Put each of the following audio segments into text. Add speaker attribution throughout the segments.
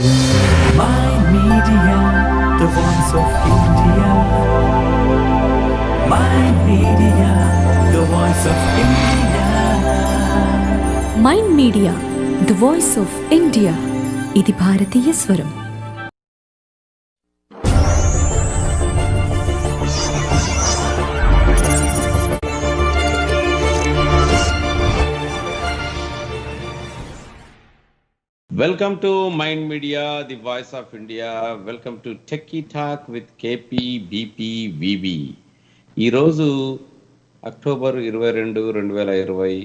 Speaker 1: My Media, the voice of India. My Media, the voice of India.
Speaker 2: Mind media the voice of India. ఇది భారతీయ స్వరం.
Speaker 3: Welcome to mind media the voice of India. Welcome to techie talk with KP BP VB. ఈరోజు October 22, 2020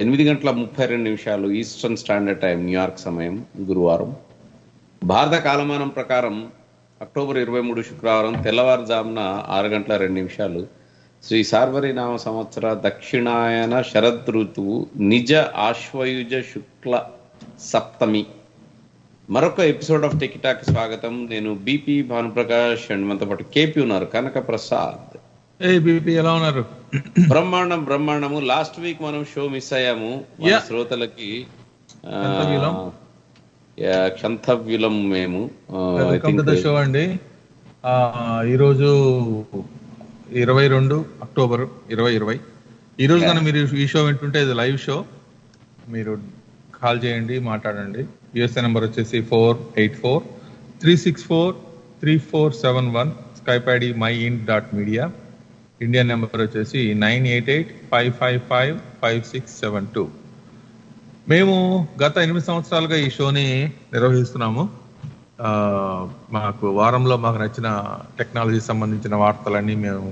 Speaker 3: 8:32 eastern standard time, New York సమయం, గురువారం. భారత కాలమానం ప్రకారం October 23 శుక్రవారం తెల్లవారుజామున 6:02 శ్రీ సార్వరీనామ సంవత్సర దక్షిణాయన శరద్ ఋతువు నిజ ఆశ్వయుజ శుక్ల సప్తమి. మరొక ఎపిసోడ్ ఆఫ్ టెకిటాక్ స్వాగతం. నేను బీపీ భానుప్రకాష్ అండ్ మనతో పాటు కేపీ ఉన్నారు, కనక ప్రసాద్.
Speaker 4: బీపీ ఎలా ఉన్నారు?
Speaker 3: బ్రహ్మాండము. లాస్ట్ వీక్ మనం షో మిస్ అయ్యాము. శ్రోతలకి క్షంతవ్యులం మేము.
Speaker 4: షో అండి. ఈరోజు 22 అక్టోబర్ 2020. ఈరోజు కానీ మీరు ఈ షో వింటుంటే ఇది లైవ్ షో. మీరు కాల్ చేయండి, మాట్లాడండి. యుఎస్ఏ నెంబర్ వచ్చేసి 484-364-3471. Skype ID myint.media. Indian number వచ్చేసి 988-555-5672. మేము గత 8 సంవత్సరాలుగా ఈ షోని నిర్వహిస్తున్నాము. మాకు వారంలో మాకు నచ్చిన టెక్నాలజీ సంబంధించిన వార్తలన్నీ మేము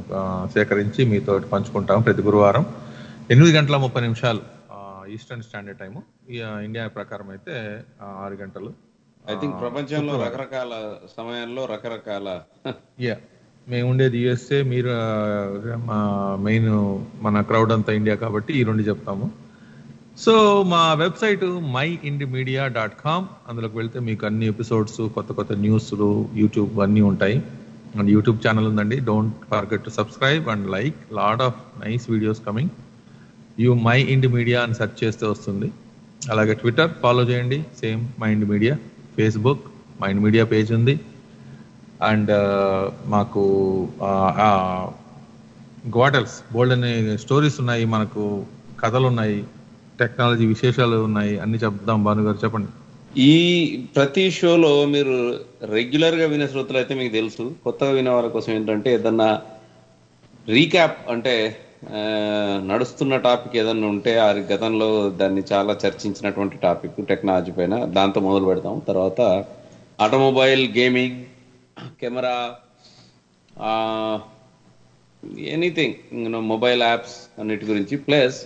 Speaker 4: సేకరించి మీతో పంచుకుంటాము ప్రతి గురువారం 8:30 ఈస్టర్న్ స్టాండర్డ్ టైము. ఇండియా ప్రకారం అయితే 6 గంటలు.
Speaker 3: ఐ థింక్ ప్రపంచంలో రకరకాల సమయాల్లో రకరకాల
Speaker 4: మేము ఉండేది యుఎస్ఏ, మీరు మెయిన్ మన క్రౌడ్ అంతా ఇండియా కాబట్టి ఈ రెండు చెప్తాము. సో మా వెబ్సైట్ myindmedia.com. అందులోకి వెళ్తే మీకు అన్ని ఎపిసోడ్స్, కొత్త కొత్త న్యూస్లు, యూట్యూబ్ అన్నీ ఉంటాయి. అండ్ యూట్యూబ్ ఛానల్ ఉందండి. Don't forget to subscribe and like. Lot of nice videos coming. Mind media అని సెర్చ్ చేస్తే వస్తుంది. అలాగే ట్విట్టర్ ఫాలో చేయండి, same mind media. Facebook mind media page ఉంది. అండ్ మాకు గ్వాటల్స్ బోల్డ్ అనే స్టోరీస్ ఉన్నాయి, మనకు కథలు ఉన్నాయి, టెక్నాలజీ విశేషాలు ఉన్నాయి. అన్ని చెప్దాం. భానుగారు చెప్పండి.
Speaker 3: ఈ ప్రతి షోలో మీరు రెగ్యులర్ గా వినే శ్రోతలు అయితే మీకు తెలుసు. కొత్తగా వినే వాళ్ళ కోసం ఏంటంటే ఏదన్నా రీక్యాప్, అంటే నడుస్తున్న టాపిక్ ఏదన్నా ఉంటే ఆ గతంలో దాన్ని చాలా చర్చించినటువంటి టాపిక్ టెక్నాలజీ పైన, దాంతో మొదలు పెడతాం. తర్వాత automobile, gaming, camera, anything, mobile apps అన్నిటి గురించి. ప్లస్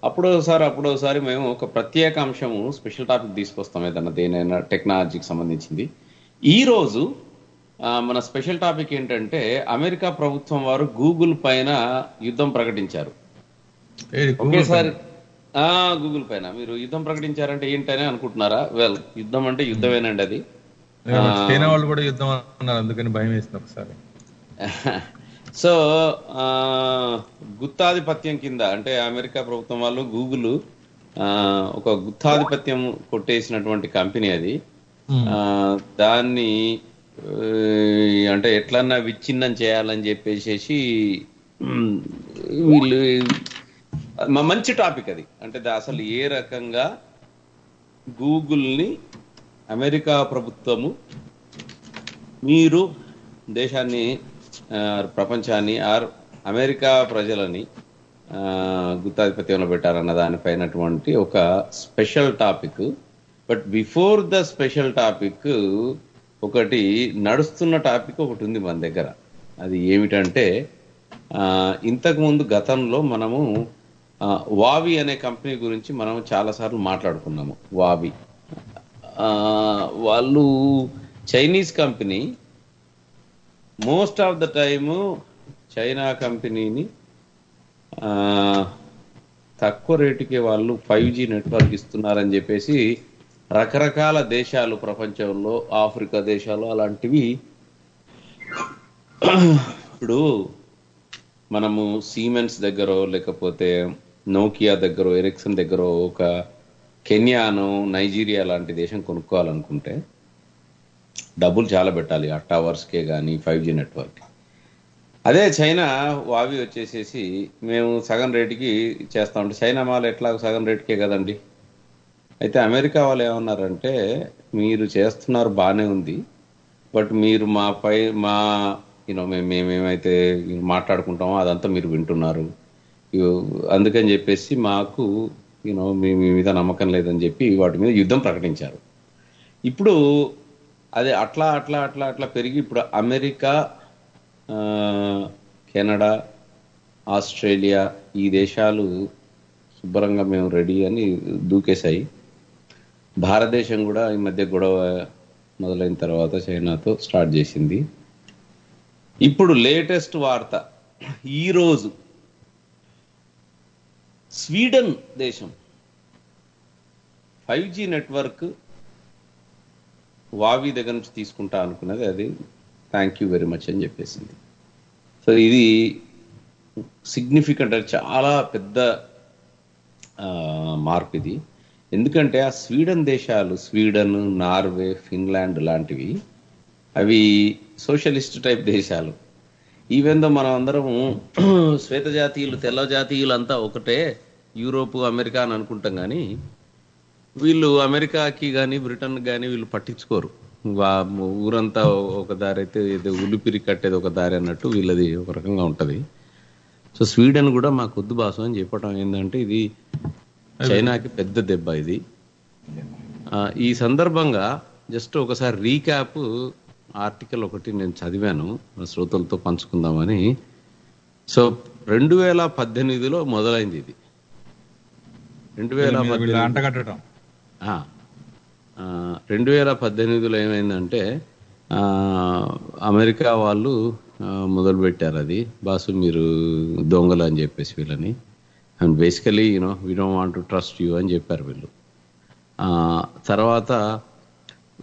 Speaker 3: అప్పుడోసారి మేము ఒక ప్రత్యేక అంశము, స్పెషల్ టాపిక్ తీసుకొస్తాం ఏదన్నా, దేనైనా టెక్నాలజీకి సంబంధించింది. ఈరోజు మన స్పెషల్ టాపిక్ ఏంటంటే అమెరికా ప్రభుత్వం వారు గూగుల్ పైన యుద్ధం ప్రకటించారు. ఒకేసారి గూగుల్ పైన మీరు యుద్ధం ప్రకటించారంటే ఏంటనే అనుకుంటున్నారా? వెల్, యుద్ధం అంటే యుద్ధమేనండి. అది
Speaker 4: చైనా వాళ్ళు కూడా యుద్ధం అన్నారు, అందుకని భయం వేసింది ఒకసారి.
Speaker 3: సో గుత్తాధిపత్యం కింద, అంటే అమెరికా ప్రభుత్వం వాళ్ళు గూగుల్ ఒక గుత్తాధిపత్యం కొట్టేసినటువంటి కంపెనీ అది. దాన్ని అంటే ఎట్లన్నా విచ్ఛిన్నం చేయాలని చెప్పేసి వీళ్ళు, మంచి టాపిక్ అది. అంటే అసలు ఏ రకంగా గూగుల్ని అమెరికా ప్రభుత్వము మీరు దేశాన్ని, ప్రపంచాన్ని, అమెరికా ప్రజలని గుత్తాధిపత్యంలో పెట్టారన్న దానిపైనటువంటి ఒక special topic. But before the special topic ఒకటి నడుస్తున్న టాపిక్ ఒకటి ఉంది మన దగ్గర. అది ఏమిటంటే ఇంతకుముందు గతంలో మనము వావి అనే కంపెనీ గురించి మనం చాలాసార్లు మాట్లాడుకున్నాము. వావి వాళ్ళు Chinese company. Most of the time China కంపెనీని తక్కువ రేటుకే వాళ్ళు 5G నెట్వర్క్ ఇస్తున్నారని చెప్పేసి రకరకాల దేశాలు ప్రపంచంలో, ఆఫ్రికా దేశాలు అలాంటివి. ఇప్పుడు మనము సీమెన్స్ దగ్గర, లేకపోతే నోకియా దగ్గర, ఎరిక్సన్ దగ్గర ఒక కెన్యాను, నైజీరియా లాంటి దేశం కొనుక్కోవాలనుకుంటే డబ్బులు చాలా పెట్టాలి ఆ టవర్స్కే కానీ 5G నెట్వర్క్. అదే చైనా వావి వచ్చేసేసి మేము సగం రేటుకి చేస్తా ఉంటే, చైనా మాల్ ఎట్లా సగం రేటుకే కదండి. అయితే అమెరికా వాళ్ళు ఏమన్నారంటే, మీరు చేస్తున్నారు బాగానే ఉంది, బట్ మీరు మా మేమేమైతే మాట్లాడుకుంటామో అదంతా మీరు వింటున్నారు, అందుకని చెప్పేసి మాకు మీ మీద నమ్మకం లేదని చెప్పి వాటి మీద యుద్ధం ప్రకటించారు. ఇప్పుడు అది అట్లా అట్లా అట్లా అట్లా పెరిగి ఇప్పుడు అమెరికా, కెనడా, ఆస్ట్రేలియా ఈ దేశాలు శుభ్రంగా మేము రెడీ అని దూకేశాయి. భారతదేశం కూడా ఈ మధ్య గొడవ మొదలైన తర్వాత చైనాతో స్టార్ట్ చేసింది. ఇప్పుడు లేటెస్ట్ వార్త ఈరోజు, స్వీడన్ దేశం 5G నెట్వర్క్ వావి దగ్గర నుంచి తీసుకుంటా అనుకున్నది, అది థ్యాంక్ యూ వెరీ మచ్ అని చెప్పేసింది. సో ఇది సిగ్నిఫికెంట్, చాలా పెద్ద మార్పు ఇది. ఎందుకంటే ఆ స్వీడన్ దేశాలు, స్వీడన్, నార్వే, ఫిన్లాండ్ లాంటివి అవి సోషలిస్ట్ టైప్ దేశాలు. ఈవెందో మనం అందరము శ్వేత జాతీయులు, తెల్ల జాతీయులు అంతా ఒకటే, యూరోపు, అమెరికా అని అనుకుంటాం, కానీ వీళ్ళు అమెరికాకి కానీ బ్రిటన్కి కానీ వీళ్ళు పట్టించుకోరు. ఊరంతా ఒక దారి అయితే ఉలిపిరి కట్టేది ఒక దారి అన్నట్టు వీళ్ళది ఒక రకంగా ఉంటుంది. సో స్వీడన్ కూడా మాకు వద్దు బాసు అని చెప్పడం ఏంటంటే ఇది చైనాకి పెద్ద దెబ్బ ఇది. ఈ సందర్భంగా జస్ట్ ఒకసారి రీక్యాప్ ఆర్టికల్ ఒకటి నేను చదివాను, శ్రోతలతో పంచుకుందామని. సో 2018లో మొదలైంది ఇది. 2018లో ఏమైందంటే అమెరికా వాళ్ళు మొదలు పెట్టారు అది, బాసు మీరు దొంగలు అని చెప్పేసి వీళ్ళని, and basically we don't want to trust you అని చెప్పారు వీళ్ళు. తర్వాత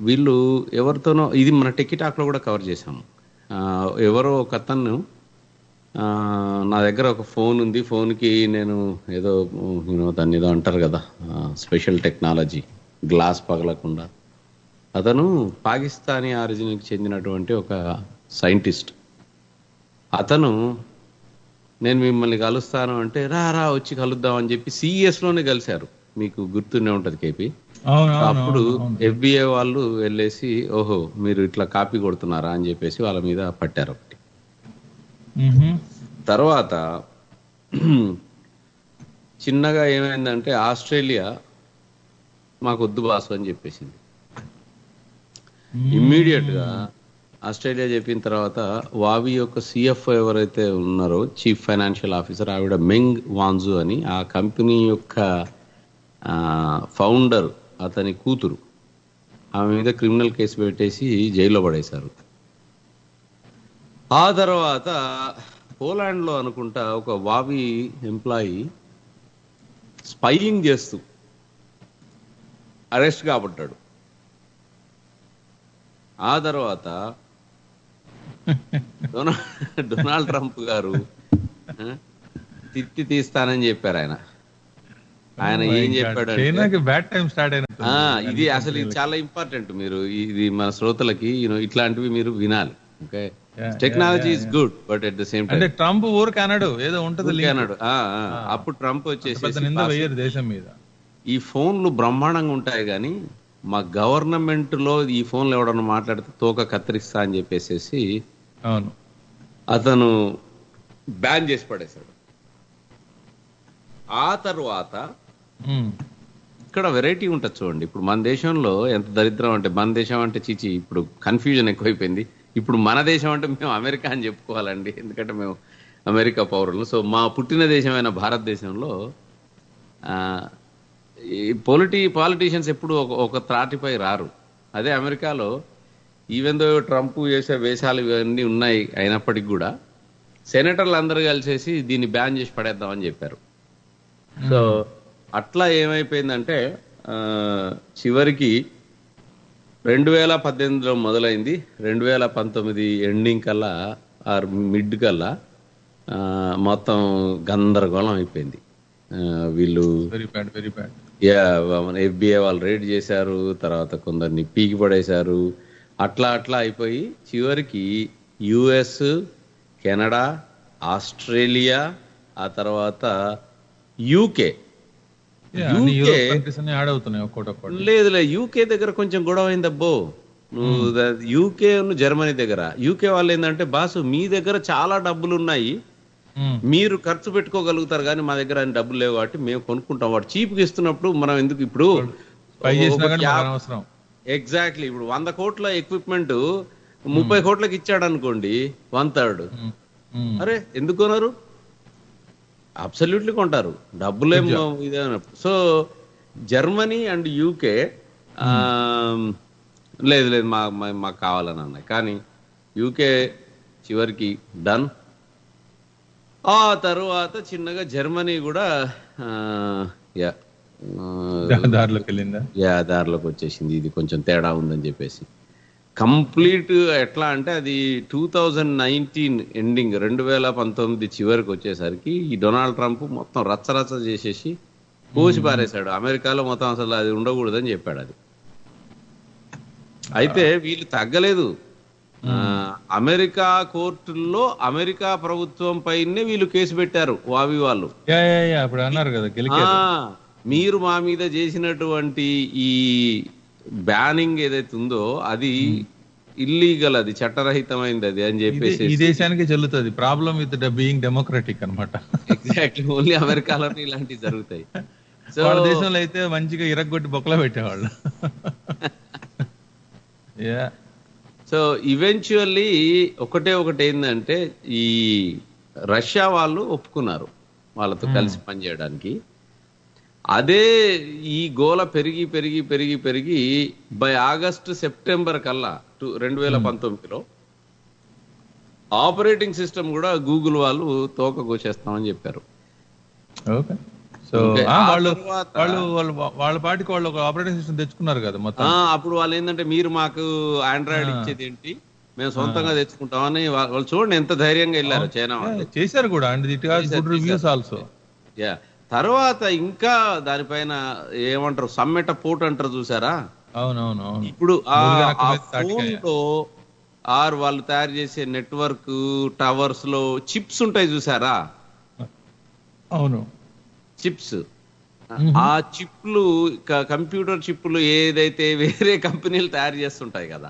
Speaker 3: వీళ్ళు ఎవరితోనో, ఇది మన టెక్కిటాక్లో కూడా కవర్ చేశాము, ఎవరో ఒక అతను నా దగ్గర ఒక ఫోన్ ఉంది, ఫోన్కి నేను ఏదో దాన్ని ఏదో అంటారు కదా స్పెషల్ టెక్నాలజీ, గ్లాస్ పగలకుండా, అతను పాకిస్తానీ ఆరిజిన్కి చెందినటువంటి ఒక సైంటిస్ట్. అతను నేను మిమ్మల్ని కలుస్తాను అంటే రా వచ్చి కలుద్దామని చెప్పి CESలోనే కలిశారు, మీకు గుర్తుండే ఉంటుంది కేపీ. అప్పుడు FBI వాళ్ళు వెళ్ళేసి ఓహో మీరు ఇట్లా కాపీ కొడుతున్నారా అని చెప్పేసి వాళ్ళ మీద పట్టారు ఒకటి. తర్వాత చిన్నగా ఏమైందంటే ఆస్ట్రేలియా మాకు వద్దు బాసు అని చెప్పేసింది. ఇమ్మీడియట్ గా ఆస్ట్రేలియా చెప్పిన తర్వాత వావి యొక్క CFO ఎవరైతే ఉన్నారో, చీఫ్ ఫైనాన్షియల్ ఆఫీసర్, ఆవిడ మెంగ్ వాన్జు అని, ఆ కంపెనీ యొక్క ఫౌండర్ అతని కూతురు, ఆమె మీద క్రిమినల్ కేసు పెట్టేసి జైల్లో పడేశారు. ఆ తర్వాత పోలాండ్లో అనుకుంటా ఒక వావి ఎంప్లాయీ స్పైయింగ్ చేస్తూ అరెస్ట్ కాబట్టాడు. ఆ తర్వాత డొనాల్డ్ ట్రంప్ గారు తిట్టి తీస్తానని చెప్పారు. ఆయన ఏం చెప్పాడు, ఇది అసలు ఇది చాలా ఇంపార్టెంట్, మీరు ఇది మన శ్రోతలకి ఇట్లాంటివి మీరు వినాలి. Okay, technology is good but at the same time
Speaker 4: Trump ఊరికి అన్నాడు ఏదో ఉంటది
Speaker 3: అన్నాడు. అప్పుడు ట్రంప్ వచ్చేసి
Speaker 4: దేశం మీద
Speaker 3: ఈ ఫోన్లు బ్రహ్మాండంగా ఉంటాయి కానీ మా గవర్నమెంట్ లో ఈ ఫోన్లు ఎవడన్నా మాట్లాడితే తోక కత్తిరిస్తా అని చెప్పేసి
Speaker 4: అవును
Speaker 3: అతను బ్యాన్ చేసి పడేశాడు. ఆ తర్వాత ఇక్కడ వెరైటీ ఉంటుంది చూడండి. ఇప్పుడు మన దేశంలో ఎంత దరిద్రం అంటే, మన దేశం అంటే చీచి ఇప్పుడు కన్ఫ్యూజన్ ఎక్కువైపోయింది. ఇప్పుడు మన దేశం అంటే మేము అమెరికా అని చెప్పుకోవాలండి, ఎందుకంటే మేము అమెరికా పౌరులు. సో మా పుట్టిన దేశమైన భారతదేశంలో పాలిటీషియన్స్ ఎప్పుడు ఒక త్రాటిపై రారు. అదే అమెరికాలో ఈవెన్ దో ట్రంప్ చేసే వేషాలు ఇవన్నీ ఉన్నాయి అయినప్పటికీ కూడా సెనేటర్లు అందరూ కలిసేసి దీన్ని బ్యాన్ చేసి పడేద్దామని చెప్పారు. సో అట్లా ఏమైపోయిందంటే చివరికి $2018 మొదలైంది, 2019 ఎండింగ్ కల్లా ఆర్ మిడ్ కల్లా మొత్తం గందరగోళం అయిపోయింది. వీళ్ళు యా, మన FBI వాళ్ళు రేడ్ చేశారు, తర్వాత కొందరిని పీకి పడేశారు, అట్లా అట్లా అయిపోయి చివరికి US, కెనడా, ఆస్ట్రేలియా, ఆ తర్వాత UK.
Speaker 4: అన్ని యూరోప్ కంట్రీస్ అన్ని యాడ్ అవుతున్నాయి ఒక్కొక్కటి.
Speaker 3: లేదులే, యూకే దగ్గర కొంచెం గొడవ అయిందబ్బో. నువ్వు యూకే జర్మనీ దగ్గర, యూకే వాళ్ళు ఏంటంటే బాసు మీ దగ్గర చాలా డబ్బులు ఉన్నాయి, మీరు ఖర్చు పెట్టుకోగలుగుతారు కానీ మా దగ్గర అన్ని డబ్బులు లేవు కాబట్టి మేము కొనుక్కుంటాం. వాడు చీప్కి ఇస్తున్నప్పుడు మనం ఎందుకు ఇప్పుడు ఎగ్జాక్ట్లీ ఇప్పుడు 100 కోట్ల ఎక్విప్మెంట్ 30 కోట్లకి ఇచ్చాడు అనుకోండి, 1/3. అరే ఎందుకు కొనరు? అబ్సల్యూట్లీ కొంటారు, డబ్బులేమో ఇదే. సో జర్మనీ అండ్ యూకే లేదు లేదు మాకు కావాలని అన్నాయి, కానీ యూకే చివరికి డన్. ఆ తర్వాత చిన్నగా జర్మనీ కూడా దారిలోకి వచ్చేసింది, ఇది కొంచెం తేడా ఉందని చెప్పేసి. కంప్లీట్ ఎట్లా అంటే అది 2019 ఎండింగ్, 2019 చివరికి వచ్చేసరికి ఈ డొనాల్డ్ ట్రంప్ మొత్తం రచ్చరచ్చ చేసేసి కోసి పారేశాడు. అమెరికాలో మొత్తం అసలు అది ఉండకూడదని చెప్పాడు. అది అయితే వీళ్ళు తగ్గలేదు. అమెరికా కోర్టుల్లో అమెరికా ప్రభుత్వం పైనే వీళ్ళు కేసు పెట్టారు, వావి వాళ్ళు.
Speaker 4: అన్నారు కదా,
Speaker 3: మీరు మా మీద చేసినటువంటి ఈ బ్యానింగ్ ఏదైతే ఉందో అది ఇల్లీగల్, అది చట్టరహితమైంది అది అని చెప్పేసి
Speaker 4: ఈ దేశానికి చెల్లుతుంది. ప్రాబ్లం విత్ బీయింగ్ డెమోక్రటిక్ అన్నమాట.
Speaker 3: ఎగ్జాక్ట్లీ, ఓన్లీ అమెరికాలోనే ఇలాంటివి జరుగుతాయి.
Speaker 4: సో వాళ్ళ దేశంలో అయితే మంచిగా ఇరగ్గొట్టి బొక్కలో పెట్టేవాళ్ళు.
Speaker 3: సో ఈవెన్చువల్లీ ఒకటి ఏంటంటే ఈ రష్యా వాళ్ళు ఒప్పుకున్నారు వాళ్ళతో కలిసి పనిచేయడానికి. అదే ఈ గోల పెరిగి పెరిగి పెరిగి పెరిగి బై ఆగస్టు సెప్టెంబర్ కల్లా 2019లో ఆపరేటింగ్ సిస్టమ్ కూడా గూగుల్ వాళ్ళు తోక కోసేస్తామని చెప్పారు.
Speaker 4: సో వాళ్ళ పాటికి వాళ్ళు ఒక ఆపరేటింగ్ సిస్టమ్ తెచ్చుకున్నారు కదా మొత్తం.
Speaker 3: అప్పుడు వాళ్ళు ఏంటంటే మీరు మాకు ఆండ్రాయిడ్ ఇచ్చేది ఏంటి, మేము సొంతంగా తెచ్చుకుంటామని వాళ్ళు చూడండి ఎంత ధైర్యంగా వెళ్ళారు. చైనా వాళ్ళు
Speaker 4: చేశారు కూడా, and it has good reviews also.
Speaker 3: Yeah, తర్వాత ఇంకా దానిపైన ఏమంటారు, సమ్మెట పోర్ట్ అంటారు చూసారా.
Speaker 4: అవునవును.
Speaker 3: ఇప్పుడు ఆ ఫోన్ లో వాళ్ళు తయారు చేసే నెట్వర్క్ టవర్స్ లో చిప్స్ ఉంటాయి చూసారా.
Speaker 4: అవును,
Speaker 3: చిప్స్. ఆ చిప్లు కంప్యూటర్ చిప్లు ఏదైతే వేరే కంపెనీలు తయారు చేస్తుంటాయి కదా,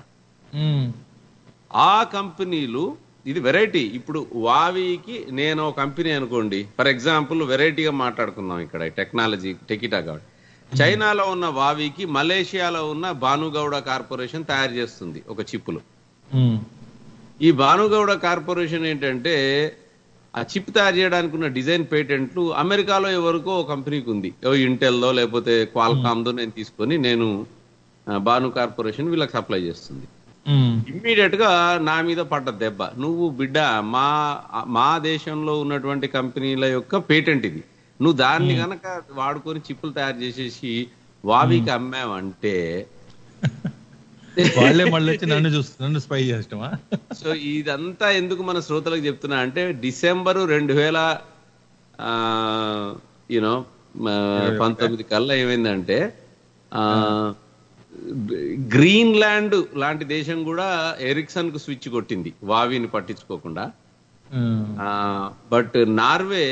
Speaker 3: ఆ కంపెనీలు ఇది వెరైటీ. ఇప్పుడు వావికి నేను కంపెనీ అనుకోండి, ఫర్ ఎగ్జాంపుల్ వెరైటీగా మాట్లాడుకుందాం ఇక్కడ టెక్నాలజీ టెకిటా కాబట్టి. చైనాలో ఉన్న వావికి మలేషియాలో ఉన్న భానుగౌడ కార్పొరేషన్ తయారు చేస్తుంది ఒక చిప్పులు. ఈ భానుగౌడ కార్పొరేషన్ ఏంటంటే ఆ చిప్ తయారు చేయడానికి ఉన్న డిజైన్ పేటెంట్లు అమెరికాలో ఎవరికో కంపెనీకి ఉంది, ఇంటెల్దో లేకపోతే క్వాల్కామ్దో. నేను తీసుకొని నేను భాను కార్పొరేషన్ వీళ్ళకి సప్లై చేస్తుంది. ఇమ్మీడియట్ గా నా మీద పడ్డ దెబ్బ, నువ్వు బిడ్డ మా దేశంలో ఉన్నటువంటి కంపెనీల యొక్క పేటెంట్ ఇది, నువ్వు దాన్ని గనక వాడుకొని చిప్పులు తయారు చేసేసి వావికి అమ్మావంటే
Speaker 4: వాళ్ళే మళ్ళీ వచ్చి నన్ను స్పై చేస్తామా.
Speaker 3: సో ఇదంతా ఎందుకు మన శ్రోతలకు చెప్తున్నా అంటే డిసెంబరు 2019 కల్లా ఏమైందంటే గ్రీన్లాండ్ లాంటి దేశం కూడా ఎరిక్సన్ కు స్విచ్ కొట్టింది వావిని పట్టించుకోకుండా. బట్ నార్వే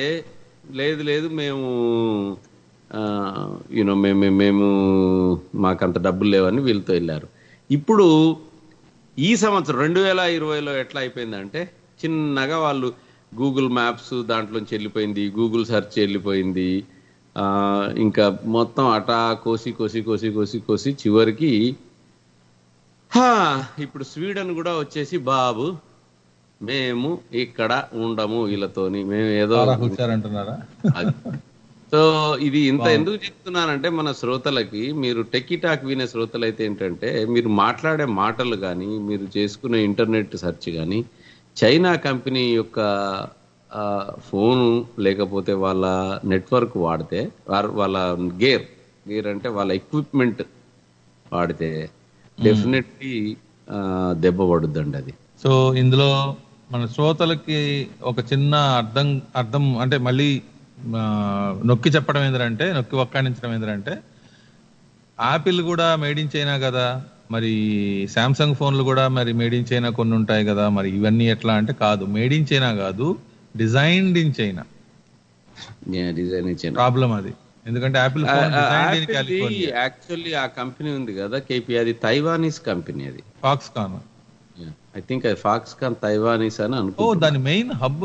Speaker 3: లేదు లేదు మేము మేము మాకంత డబ్బులు లేవని వీళ్ళతో వెళ్ళారు. ఇప్పుడు ఈ సంవత్సరం 2020లో ఎట్లా అయిపోయిందంటే చిన్నగా వాళ్ళు గూగుల్ మ్యాప్స్ దాంట్లోంచి వెళ్ళిపోయింది, గూగుల్ సెర్చ్ వెళ్ళిపోయింది, ఇంకా మొత్తం అటా కోసి కోసి కోసి కోసి కోసి చివరికి ఇప్పుడు స్వీడన్ కూడా వచ్చేసి బాబు మేము ఇక్కడ ఉండము వీళ్ళతోని, మేము ఏదో
Speaker 4: అంటున్నారా.
Speaker 3: సో ఇది ఇంత ఎందుకు చెప్తున్నానంటే మన శ్రోతలకి, మీరు టెకీటాక్ వినే శ్రోతలు అయితే ఏంటంటే మీరు మాట్లాడే మాటలు కానీ మీరు చేసుకునే ఇంటర్నెట్ సెర్చ్ కానీ చైనా కంపెనీ యొక్క ఫోను లేకపోతే వాళ్ళ నెట్వర్క్ వాడితే వాళ్ళ గేర్ అంటే వాళ్ళ ఎక్విప్మెంట్ వాడితే డెఫినెట్లీ దెబ్బ పడుద్దండి అది.
Speaker 4: సో ఇందులో మన శ్రోతలకి ఒక చిన్న అర్థం అంటే మళ్ళీ నొక్కి చెప్పడం ఏంటంటే, నొక్కి వక్కాణించడం ఏంటంటే, యాపిల్ కూడా మేడ్ ఇన్ చైనా కదా, మరి శాంసంగ్ ఫోన్లు కూడా మరి మేడ్ ఇన్ చైనా కొన్ని ఉంటాయి కదా, మరి ఇవన్నీ ఎట్లా అంటే కాదు, మేడ్ ఇన్ చైనా కాదు, డిజైన్డ్ ఇన్ చైనా.
Speaker 3: డిజైన్ ఇచ్చిన
Speaker 4: ప్రాబ్లం అది. ఎందుకంటే Apple phone designed in California.
Speaker 3: Actually ఆ కంపెనీ ఉంది కదా కేపీ, అది తైవానీస్ కంపెనీ. అది
Speaker 4: ఫాక్స్కాన్.
Speaker 3: ఐ థింక్ అది ఫాక్స్కాన్ తైవానీస్ అని అనుకో.
Speaker 4: దాని మెయిన్ హబ్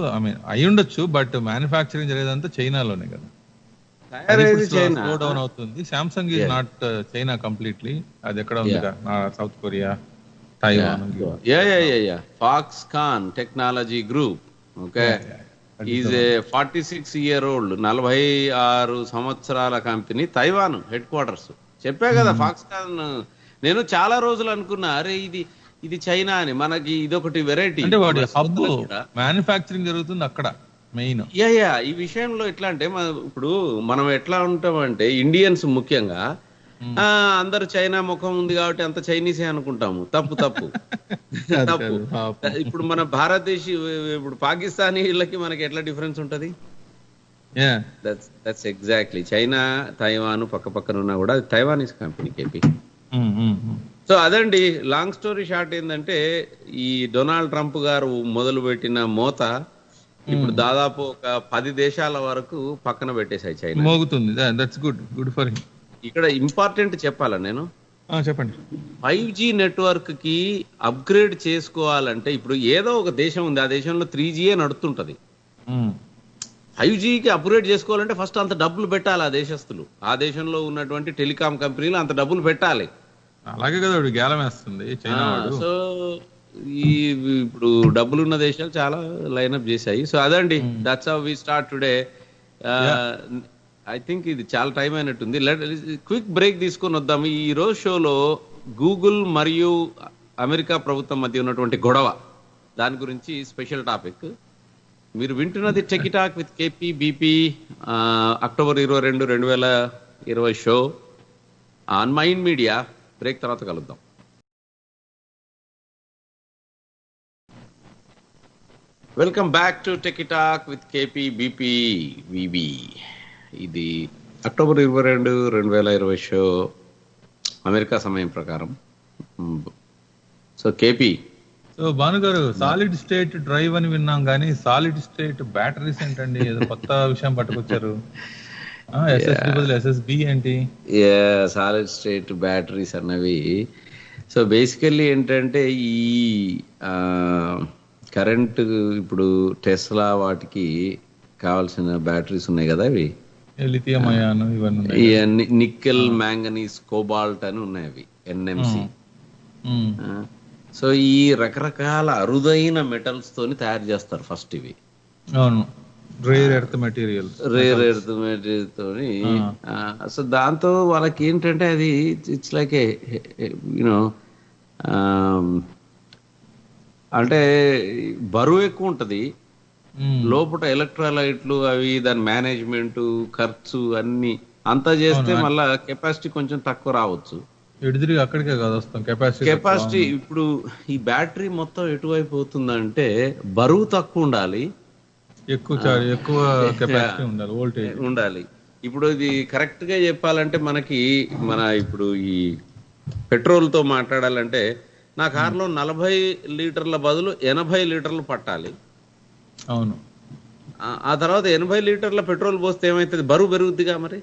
Speaker 4: అయి ఉండొచ్చు, బట్ మ్యానుఫ్యాక్చరింగ్ జరిగేదంతా చైనాలోనే కదా. స్లో డౌన్ అవుతుంది. Samsung is not China completely. అది ఎక్కడ ఉంది, south Korea, Taiwan.
Speaker 3: Foxconn technology group, okay, is a 46-year-old, 46 సంవత్సరాల కంపెనీ, తైవాన్ హెడ్ క్వార్టర్స్. చెప్పా కదా ఫాక్స్కాన్. నేను చాలా రోజులు అనుకున్నా, అరే ఇది చైనా అని. మనకి ఇదొకటి వెరైటీ,
Speaker 4: అంటే వాడి హబ్ మ్యానుఫ్యాక్చరింగ్ జరుగుతుంది అక్కడ మెయిన్.
Speaker 3: ఈ విషయంలో ఎట్లా అంటే, ఇప్పుడు మనం ఎట్లా ఉంటామంటే, ఇండియన్స్ ముఖ్యంగా అందరు చైనా ముఖం ఉంది కాబట్టి అంత చైనీసే అనుకుంటాము. తప్పు తప్పు తప్పు. ఇప్పుడు మన భారతదేశ, ఇప్పుడు పాకిస్తానీలకి మనకి ఎట్లా డిఫరెన్స్ ఉంటది? That's exactly. చైనా తైవాన్ పక్క పక్కన ఉన్నా కూడా తైవానీస్ కంపెనీ కేపీ. సో అదండి, లాంగ్ స్టోరీ షార్ట్ ఏంటంటే, ఈ డొనాల్డ్ ట్రంప్ గారు మొదలు పెట్టిన మోత ఇప్పుడు దాదాపు ఒక 10 దేశాల వరకు పక్కన పెట్టేశాయి చైనా.
Speaker 4: మోగుతుంది. That's good, good for him.
Speaker 3: ఇక్కడ ఇంపార్టెంట్ చెప్పాలా నేను?
Speaker 4: చెప్పండి.
Speaker 3: 5G నెట్వర్క్ కి అప్గ్రేడ్ చేసుకోవాలంటే, ఇప్పుడు ఏదో ఒక దేశం ఉంది, ఆ దేశంలో 3Gయే నడుస్తుంటది. 5Gకి అప్గ్రేడ్ చేసుకోవాలంటే ఫస్ట్ అంత డబ్బులు పెట్టాలి ఆ దేశస్తులు. ఆ దేశంలో ఉన్నటువంటి టెలికాం కంపెనీలు అంత డబ్బులు పెట్టాలి.
Speaker 4: అలాగే కదా గేలం వేస్తుంది చైనా.
Speaker 3: సో ఇప్పుడు డబ్బులున్న దేశాలు చాలా లైన్అప్ చేశాయి. సో అదండి, that's how we start today. I think ఇది చాలా టైం అయినట్టుంది. క్విక్ బ్రేక్ తీసుకొని వద్దాము. ఈ రోజు షోలో గూగుల్ మరియు అమెరికా ప్రభుత్వం మధ్య ఉన్నటువంటి గొడవ, దాని గురించి స్పెషల్ టాపిక్. మీరు వింటున్నది techie talk with KP BP, October 22, 2020 show on mind media. Break తర్వాత కలుద్దాం. Welcome back to techie talk with KP BP VB. ఇది అక్టోబర్ 22, 2020 షో అమెరికా సమయం ప్రకారం. సో కేపీ,
Speaker 4: సో భానుగారు, సాలిడ్ స్టేట్ డ్రైవ్ అని విన్నాం కానీ సాలిడ్ స్టేట్ బ్యాటరీస్ ఏంటండి? ఏదో కొత్త విషయం పట్టుకొచ్చారు. SSD బదులు SSB ఏంటి?
Speaker 3: సాలిడ్ స్టేట్ బ్యాటరీస్ అన్నవి. సో బేసికల్లీ ఏంటంటే, ఈ కరెంట్ ఇప్పుడు టెస్లా వాటికి కావాల్సిన బ్యాటరీస్ ఉన్నాయి కదా, అవి
Speaker 4: లిథియం అయాన్
Speaker 3: ఇవన్నీ నికెల్, మ్యాంగనీస్, కోబాల్ట్ అని ఉన్నాయి, అవి NMC. సో ఈ రకరకాల అరుదైన మెటల్స్ తోని తయారు చేస్తారు ఫస్ట్ ఇవి.
Speaker 4: అవును, రేర్ ఎర్త్ మెటీరియల్
Speaker 3: తోని. సో దాంతో వాళ్ళకి ఏంటంటే, అది ఇట్స్ లైక్ యూనో, అంటే బరువు ఎక్కువ ఉంటది, లోపల ఎలక్ట్రోలైట్లు అవి, దాని మేనేజ్మెంట్ ఖర్చు అన్ని అంతా చేస్తే మళ్ళా కెపాసిటీ కొంచెం తక్కువ రావచ్చు.
Speaker 4: అక్కడికే కాదు వస్తాం
Speaker 3: కెపాసిటీ. ఇప్పుడు ఈ బ్యాటరీ మొత్తం ఎటువైపు అవుతుందంటే, బరువు తక్కువ ఉండాలి,
Speaker 4: ఎక్కువ కెపాసిటీ ఉండాలి, వోల్టేజ్ ఉండాలి.
Speaker 3: ఇప్పుడు ఇది కరెక్ట్ గా చెప్పాలంటే, ఇప్పుడు ఈ పెట్రోల్ తో మాట్లాడాలంటే, నా కార్లో 40 లీటర్ల బదులు 80 లీటర్లు పట్టాలి.
Speaker 4: అవును.
Speaker 3: ఆ తర్వాత 80 లీటర్ల పెట్రోల్ పోస్తే ఏమైతుంది? బరువు పెరుగుద్దిగా మరి.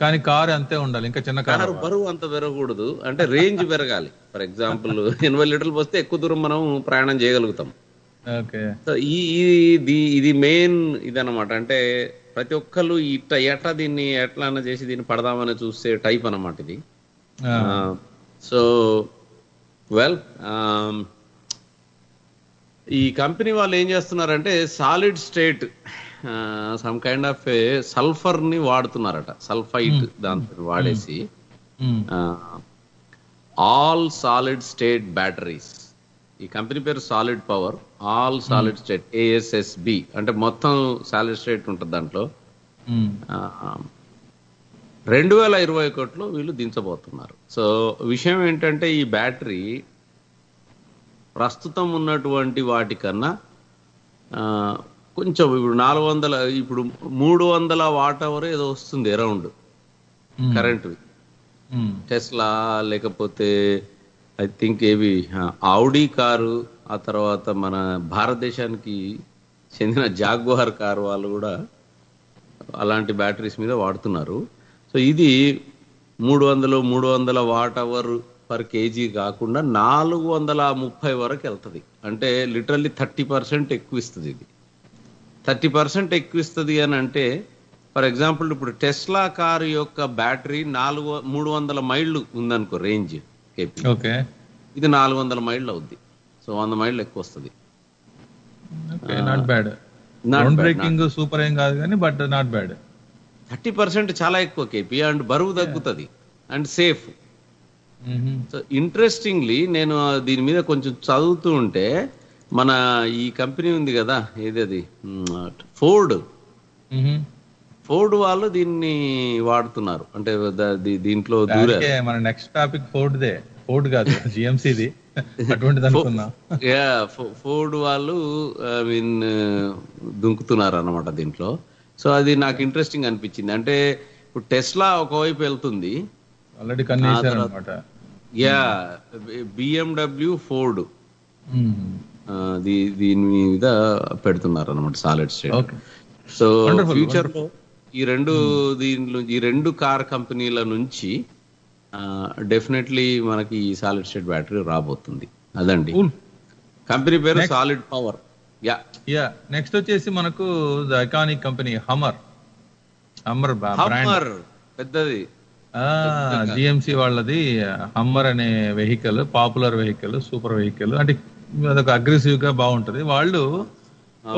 Speaker 4: కానీ కారు అంతే ఉండాలి, ఇంకా చిన్న కారు
Speaker 3: బరువు అంత పెరగకూడదు. అంటే రేంజ్ పెరగాలి. ఫర్ ఎగ్జాంపుల్ 80 లీటర్లు పోస్తే ఎక్కువ దూరం మనం ప్రయాణం చేయగలుగుతాం. సో ఇది మెయిన్ ఇదన్నమాట. అంటే ప్రతి ఒక్కళ్ళు ఎట్లా దీన్ని ఎట్లా చేసి దీన్ని పడదామని చూసే టైప్ అన్నమాట ఇది. సో ఈ కంపెనీ వాళ్ళు ఏం చేస్తున్నారంటే, solid state some kind of sulphur ని వాడుతున్నారట, సల్ఫైట్ దాంతో వాడేసి ఆల్ సాలిడ్ స్టేట్ బ్యాటరీస్. ఈ కంపెనీ పేరు solid power, all solid state, ASSB అంటే మొత్తం సాలిడ్ స్టేట్ ఉంటుంది దాంట్లో. 2021లో వీళ్ళు దించబోతున్నారు. సో విషయం ఏంటంటే, ఈ బ్యాటరీ ప్రస్తుతం ఉన్నటువంటి వాటికన్నా కొంచెం ఇప్పుడు 400 ఇప్పుడు 300 వాట్ అవర్ ఏదో వస్తుంది అరౌండ్ కరెంట్. టెస్లా లేకపోతే ఐ థింక్ ఏవి ఆడి కారు, ఆ తర్వాత మన భారతదేశానికి చెందిన జాగ్వార్ కారు వాళ్ళు కూడా అలాంటి బ్యాటరీస్ మీద వాడుతున్నారు. సో ఇది 300 వాట్ అవర్ పర్ కేజీ కాకుండా 430 వరకు వెళ్తుంది. అంటే లిటరల్లీ 30% ఎక్కువ ఇస్తుంది. ఇది 30% ఎక్కువ ఇస్తుంది అని అంటే ఫర్ ఎగ్జాంపుల్ ఇప్పుడు టెస్లా కారు యొక్క బ్యాటరీ 300 మైళ్ళు ఉందనుకో రేంజ్ కేపీ.
Speaker 4: ఓకే,
Speaker 3: ఇది 400 మైళ్ళు అవుద్ది. సో 100 మైళ్ళు ఎక్కువ వస్తుంది.
Speaker 4: Not bad. Ground breaking super ఏం కాదు కానీ బట్ నాట్ బ్యాడ్.
Speaker 3: 30% చాలా ఎక్కువ కేపీ అండ్ బరువు తగ్గుతుంది అండ్ సేఫ్. సో ఇంట్రెస్టింగ్లీ నేను దీని మీద కొంచెం చదువుతూ ఉంటే మన ఈ కంపెనీ ఉంది కదా ఏది అది ఫోర్డ్ వాళ్ళు దీన్ని వాడుతున్నారు. అంటే దీంట్లో
Speaker 4: మన నెక్స్ట్ టాపిక్ ఫోర్డ్ కాదు జిఎంసీది అటువంటిది అనుకున్నా.
Speaker 3: ఫోర్డ్ వాళ్ళు దుంకుతున్నారు అన్నమాట దీంట్లో. సో అది నాకు ఇంట్రెస్టింగ్ అనిపించింది. అంటే ఇప్పుడు టెస్లా ఒకవైపు వెళ్తుంది
Speaker 4: ఆల్రెడీ కన్నేశారు అన్నమాట.
Speaker 3: బిఎండబ్ల్యూ ఫోర్డ్ దీని మీద పెడుతున్నారు అన్నమాట సాలిడ్ స్టేట్. సో ఫ్యూచర్ లో ఈ రెండు కార్ కంపెనీల నుంచి డెఫినెట్లీ మనకి ఈ సాలిడ్ స్టేట్ బ్యాటరీ రాబోతుంది. అదండి కంపెనీ పేరు సాలిడ్ పవర్.
Speaker 4: నెక్స్ట్ వచ్చేసి మనకు ఐకానిక్ కంపెనీ హమ్మర్
Speaker 3: పెద్దది
Speaker 4: జిఎంసి వాళ్ళది హమ్మర్ అనే vehicle, popular vehicle, super vehicle. అంటే అదొక అగ్రెసివ్ గా బాగుంటది. వాళ్ళు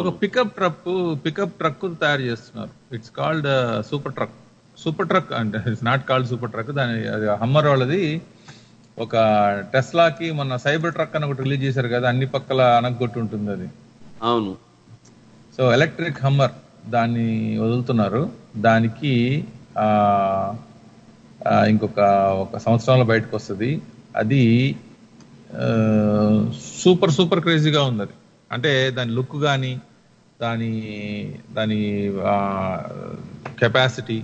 Speaker 4: ఒక పికప్ ట్రక్ తయారు చేస్తున్నారు. ఇట్స్ కాల్డ్ సూపర్ ట్రక్ అంటే it's not called super truck. దాని హమ్మర్ వాళ్ళది ఒక టెస్లాకి మొన్న సైబర్ ట్రక్ అని ఒకటి రిలీజ్ చేశారు కదా, అన్ని పక్కల అనగొట్టు ఉంటుంది అది.
Speaker 3: అవును.
Speaker 4: సో ఎలక్ట్రిక్ హమ్మర్ దాన్ని వదులుతున్నారు. దానికి ఇంకొక సంవత్సరంలో బయటకు వస్తుంది. అది సూపర్ క్రేజీగా ఉంది అది. అంటే దాని లుక్ కానీ దాని కెపాసిటీ,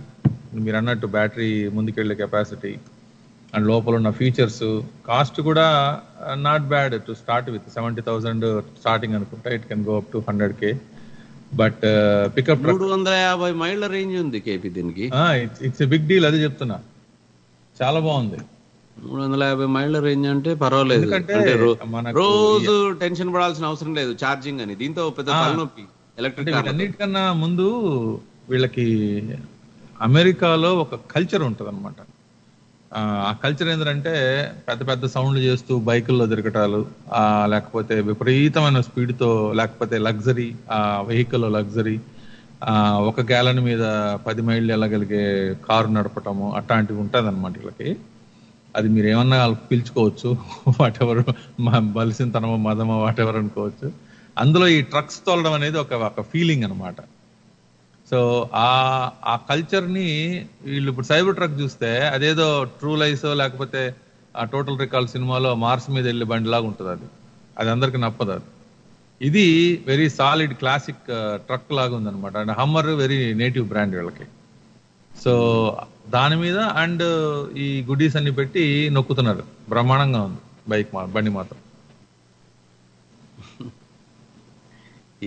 Speaker 4: మీరు అన్నట్టు బ్యాటరీ ముందుకెళ్లే కెపాసిటీ అండ్ లోపల ఉన్న ఫీచర్స్, కాస్ట్ కూడా not bad to start with. 70,000 starting అనుకుంటా. It can go up to 100K. But pickup
Speaker 3: 350 మైళ్ళ రేంజ్ ఉంది కేపీ దీనికి.
Speaker 4: ఇట్స్ ఎ బిగ్ డీల్, అది చెప్తున్నా. చాలా బాగుంది.
Speaker 3: 350 మైళ్ళ రేంజ్ అంటే పర్వాలేదు. అంటే రోజు టెన్షన్ పడాల్సిన అవసరం లేదు ఛార్జింగ్ అని. దీంతో పెద్ద తలనొప్పి ఎలక్ట్రిక్.
Speaker 4: అన్నిటికన్నా ముందు వీళ్ళకి అమెరికాలో ఒక కల్చర్ ఉంటది అనమాట. ఆ కల్చర్ ఏంటంటే పెద్ద పెద్ద సౌండ్లు చేస్తూ బైకుల్లో తిరగటాలు, లేకపోతే విపరీతమైన స్పీడ్తో, లేకపోతే లగ్జరీ వెహికల్ లగ్జరీ, 1 గ్యాలన్ మీద 10 మైళ్ళు వెళ్ళగలిగే కారు నడపటము, అట్లాంటివి ఉంటుంది అనమాట వీళ్ళకి. అది మీరు ఏమన్నా పిలుచుకోవచ్చు, వాట్ ఎవర్, బలిసిన తనమో మదమో వాట్ ఎవర్ అనుకోవచ్చు. అందులో ఈ ట్రక్స్ తోలడం అనేది ఒక ఫీలింగ్ అనమాట. సో ఆ కల్చర్ని వీళ్ళు ఇప్పుడు సైబర్ ట్రక్ చూస్తే అదేదో ట్రూ లైస్ లేకపోతే ఆ టోటల్ రికాల్ సినిమాలో మార్స్ మీద వెళ్ళే బండిలాగా ఉంటుంది. అది అందరికి నప్పదు. అది ఇది వెరీ సాలిడ్ క్లాసిక్ ట్రక్ లాగా ఉందన్నమాట. And hammer very native brand వీళ్ళకి. సో దాని మీద అండ్ ఈ గుడ్డీస్ అన్ని పెట్టి నొక్కుతున్నారు. బ్రహ్మాండంగా ఉంది బండి మాత్రం.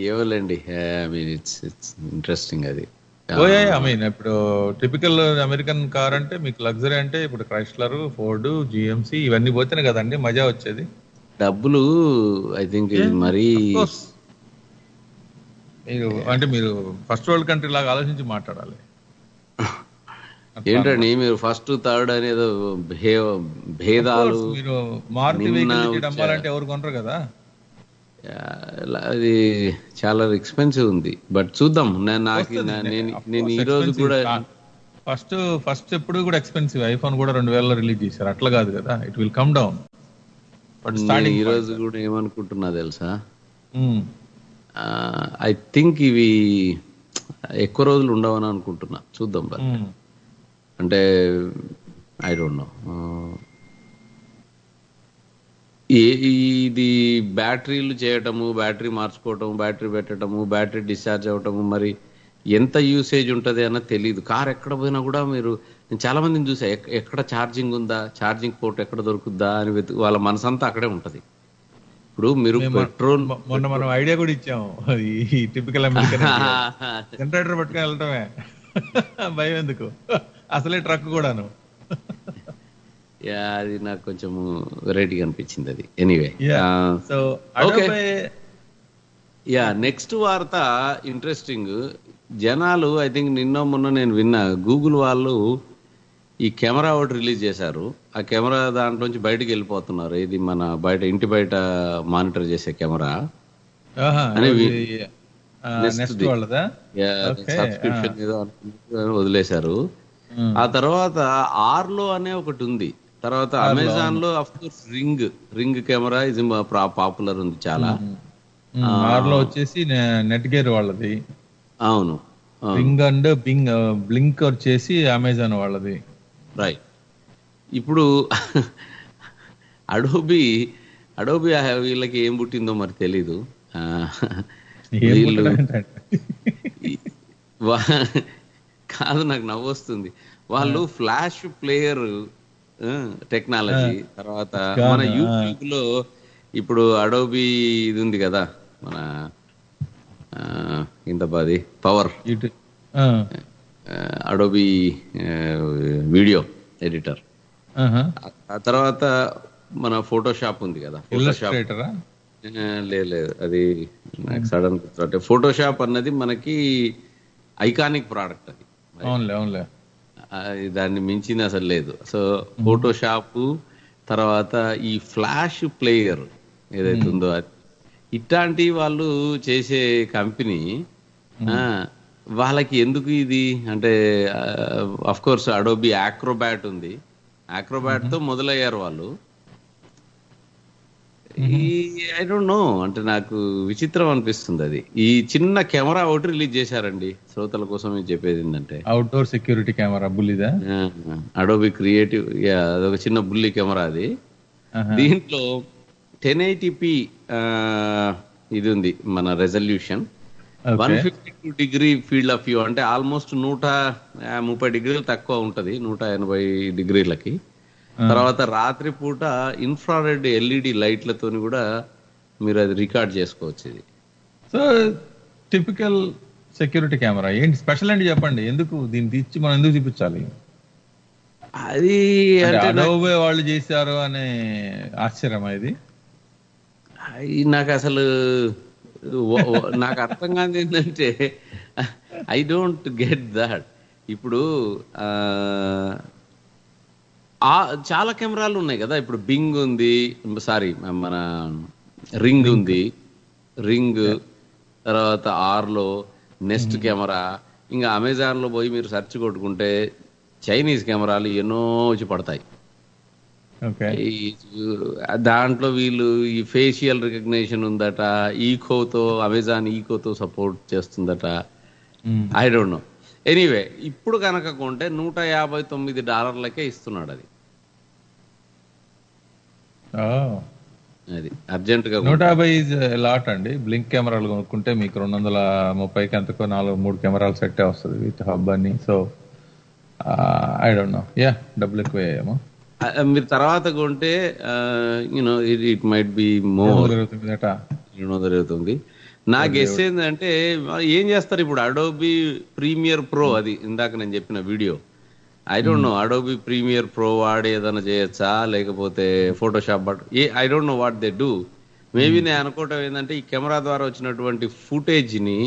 Speaker 3: ఏవోలేండి, ఇట్స్ ఇంట్రెస్టింగ్ అది.
Speaker 4: ఇప్పుడు టిపికల్ అమెరికన్ కార్ అంటే మీకు లగ్జరీ అంటే ఇప్పుడు క్రైస్లర్, ఫోర్డ్, జిఎంసి ఇవన్నీ పోతేనే కదండి మజా వచ్చేది.
Speaker 3: డబ్బులు ఐ థింక్ మరీ
Speaker 4: మీరు ఫస్ట్ వరల్డ్ కంట్రీ లాగా ఆలోచించి మాట్లాడాలి.
Speaker 3: ఏంటండి మీరు ఫస్ట్ థర్డ్ అనేది భేదాలు.
Speaker 4: మీరు మారుతి వెహికల్ అమ్మాలంటే ఎవరు కొనరు కదా.
Speaker 3: అది చాలా ఎక్స్పెన్సివ్ ఉంది. బట్ చూద్దాం. నేను ఈ రోజు కూడా
Speaker 4: ఫస్ట్ ఎప్పుడు కూడా ఎక్స్పెన్సివ్. ఐఫోన్ కూడా 2000 రిలీజ్ చేశారు. అట్లా కాదు కదా, it will come down.
Speaker 3: But ఈ రోజు కూడా ఏమనుకుంటున్నా తెలుసా, ఐ థింక్ ఇవి ఎక్కువ రోజులు ఉండవని అనుకుంటున్నా. చూద్దాం. అంటే ఐ డోంట్ నో. ఇది బ్యాటరీలు చేయటము, బ్యాటరీ మార్చుకోవటం, బ్యాటరీ పెట్టడము, బ్యాటరీ డిశ్చార్జ్ అవ్వటము, మరి ఎంత యూసేజ్ ఉంటుంది అన్నది తెలియదు. కార్ ఎక్కడ పోయినా కూడా మీరు, నేను చాలా మందిని చూసా, ఎక్కడ ఛార్జింగ్ ఉందా, ఛార్జింగ్ పోర్ట్ ఎక్కడ దొరుకుద్దా అని వాళ్ళ మనసంతా అక్కడే ఉంటది. ఇప్పుడు మీరు పెట్రోల్,
Speaker 4: మొన్న మనం ఐడియా కూడా ఇచ్చాము, ఈ టిపికల్ అమెరికన్ జనరేటర్ పట్టుకొని వెళ్ళటమే, భయం ఎందుకు, అసలే ట్రక్ కూడాను.
Speaker 3: అది నాకు కొంచెం వెరైటీగా అనిపించింది అది. ఎనీవే,
Speaker 4: సో
Speaker 3: నెక్స్ట్ వార్త ఇంట్రెస్టింగ్. జనాలు ఐ థింక్ నిన్న మొన్న నేను విన్నా, గూగుల్ వాళ్ళు ఈ కెమెరా ఒకటి రిలీజ్ చేశారు. ఆ కెమెరా దాంట్లోంచి బయటకు వెళ్ళిపోతున్నారు. ఇది మన బయట, ఇంటి బయట మానిటర్ చేసే కెమెరా సబ్స్క్రిప్షన్ ఏదో వదిలేశారు. ఆ తర్వాత ఆర్లో అనే ఒకటి ఉంది. తర్వాత అమెజాన్ లో అఫ్ కోర్స్ రింగ్ కెమెరా ఇది పాపులర్ ఉంది చాలా.
Speaker 4: ఆర్లో వచ్చేసి నెట్ గేర్ వాళ్ళది.
Speaker 3: అవును.
Speaker 4: రింగ్ అండ్ బ్లింక్ వచ్చేసి అమెజాన్ వాళ్ళది.
Speaker 3: రైట్. ఇప్పుడు అడోబీ వీళ్ళకి ఏం పుట్టిందో మరి తెలీదు. వీళ్ళు కాదు, నాకు నవ్వు వస్తుంది. వాళ్ళు ఫ్లాష్ ప్లేయర్ టెక్నాలజీ, తర్వాత మన యూట్యూబ్ లో ఇప్పుడు అడోబీ ఇది ఉంది కదా, మన ఇంతబాది పవర్ అడోబీ వీడియో ఎడిటర్, ఆ తర్వాత మన ఫోటోషాప్ ఉంది కదా, ఫోటోషాప్ లేదు అది నాకు సడన్ గుర్తు. ఫోటోషాప్ అన్నది మనకి ఐకానిక్ ప్రోడక్ట్, అది దాన్ని మించింది అసలు లేదు. సో ఫోటోషాప్ తర్వాత ఈ ఫ్లాష్ ప్లేయర్ ఏదైతే ఉందో, ఇట్లాంటి వాళ్ళు చేసే కంపెనీ వాళ్ళకి ఎందుకు ఇది అంటే, అఫ్ కోర్స్ అడోబీ యాక్రోబాట్ ఉంది, యాక్రోబాట్ తో మొదలయ్యారు వాళ్ళు. ఐ డోంట్ నో, అంటే నాకు విచిత్రం అనిపిస్తుంది అది. ఈ చిన్న కెమెరా ఒకటి రిలీజ్ చేశారండి. శ్రోతల కోసం చెప్పేది ఏంటంటే,
Speaker 4: అవుట్డోర్ సెక్యూరిటీ కెమెరా బుల్లిదా,
Speaker 3: అడోబీ క్రియేటివ్, అదొక చిన్న బుల్లి కెమెరా అది. దీంట్లో 1080p ఇది ఉంది మన resolution, 152 degree field of view, అంటే ఆల్మోస్ట్ 130 డిగ్రీలు తక్కువ ఉంటది 180 డిగ్రీలకి. తర్వాత రాత్రిపూట ఇన్ఫ్రారెడ్ ఎల్ఈడి లైట్లతో కూడా మీరు అది రికార్డ్ చేసుకోవచ్చు. ఇది
Speaker 4: సో టిపికల్ సెక్యూరిటీ కెమెరా. ఏంటి స్పెషల్ అంటే చెప్పండి, ఎందుకు దీన్ని తీర్చి మనం ఎందుకు చూపించాలి?
Speaker 3: అది
Speaker 4: అడోబే వాళ్ళు చేశారు అనే ఆశ్చర్యం ఇది.
Speaker 3: నాకు అసలు నాకు అర్థం కాదు ఏంటంటే, ఐ డోంట్ గెట్ దట్. ఇప్పుడు చాలా కెమెరాలు ఉన్నాయి కదా, ఇప్పుడు బింగ్ ఉంది, మన రింగ్ ఉంది, తర్వాత ఆర్లో నెస్ట్ కెమెరా, ఇంకా అమెజాన్ లో పోయి మీరు సెర్చ్ కొట్టుకుంటే చైనీస్ కెమెరాలు ఎన్నో వచ్చి పడతాయి. దాంట్లో వీళ్ళు ఈ ఫేషియల్ రికగ్నిషన్ ఉందట, అమెజాన్ ఈకోతో సపోర్ట్ చేస్తుందట. I don't no. ఎనీవే, ఇప్పుడు కనుక కొంటే $159 ఇస్తున్నాడు. అది అర్జెంట్ గా
Speaker 4: 150 లాట్ అండి. బ్లింక్ కెమెరాలు కొనుక్కుంటే మీకు 230కి ఎంతకో 3 కెమెరాలు సెట్ వస్తుంది విత్ హబ్ అని. సో ఐ డోంట్ నో, డబ్బులు ఎక్కువ అయ్యేమో.
Speaker 3: మీరు తర్వాత కొంటే ఇట్ మైట్ బి మోర్. 229. నా గెస్ ఏంటంటే, ఏం చేస్తారు ఇప్పుడు అడోబీ ప్రీమియర్ ప్రో, అది ఇందాక నేను చెప్పిన video, I don't know Adobe Premiere Pro వాడి ఏదైనా చేయొచ్చా, లేకపోతే Photoshop I don't know what they do. Maybe నేను అనుకోవటం ఏంటంటే, ఈ కెమెరా ద్వారా వచ్చినటువంటి ఫుటేజ్ ని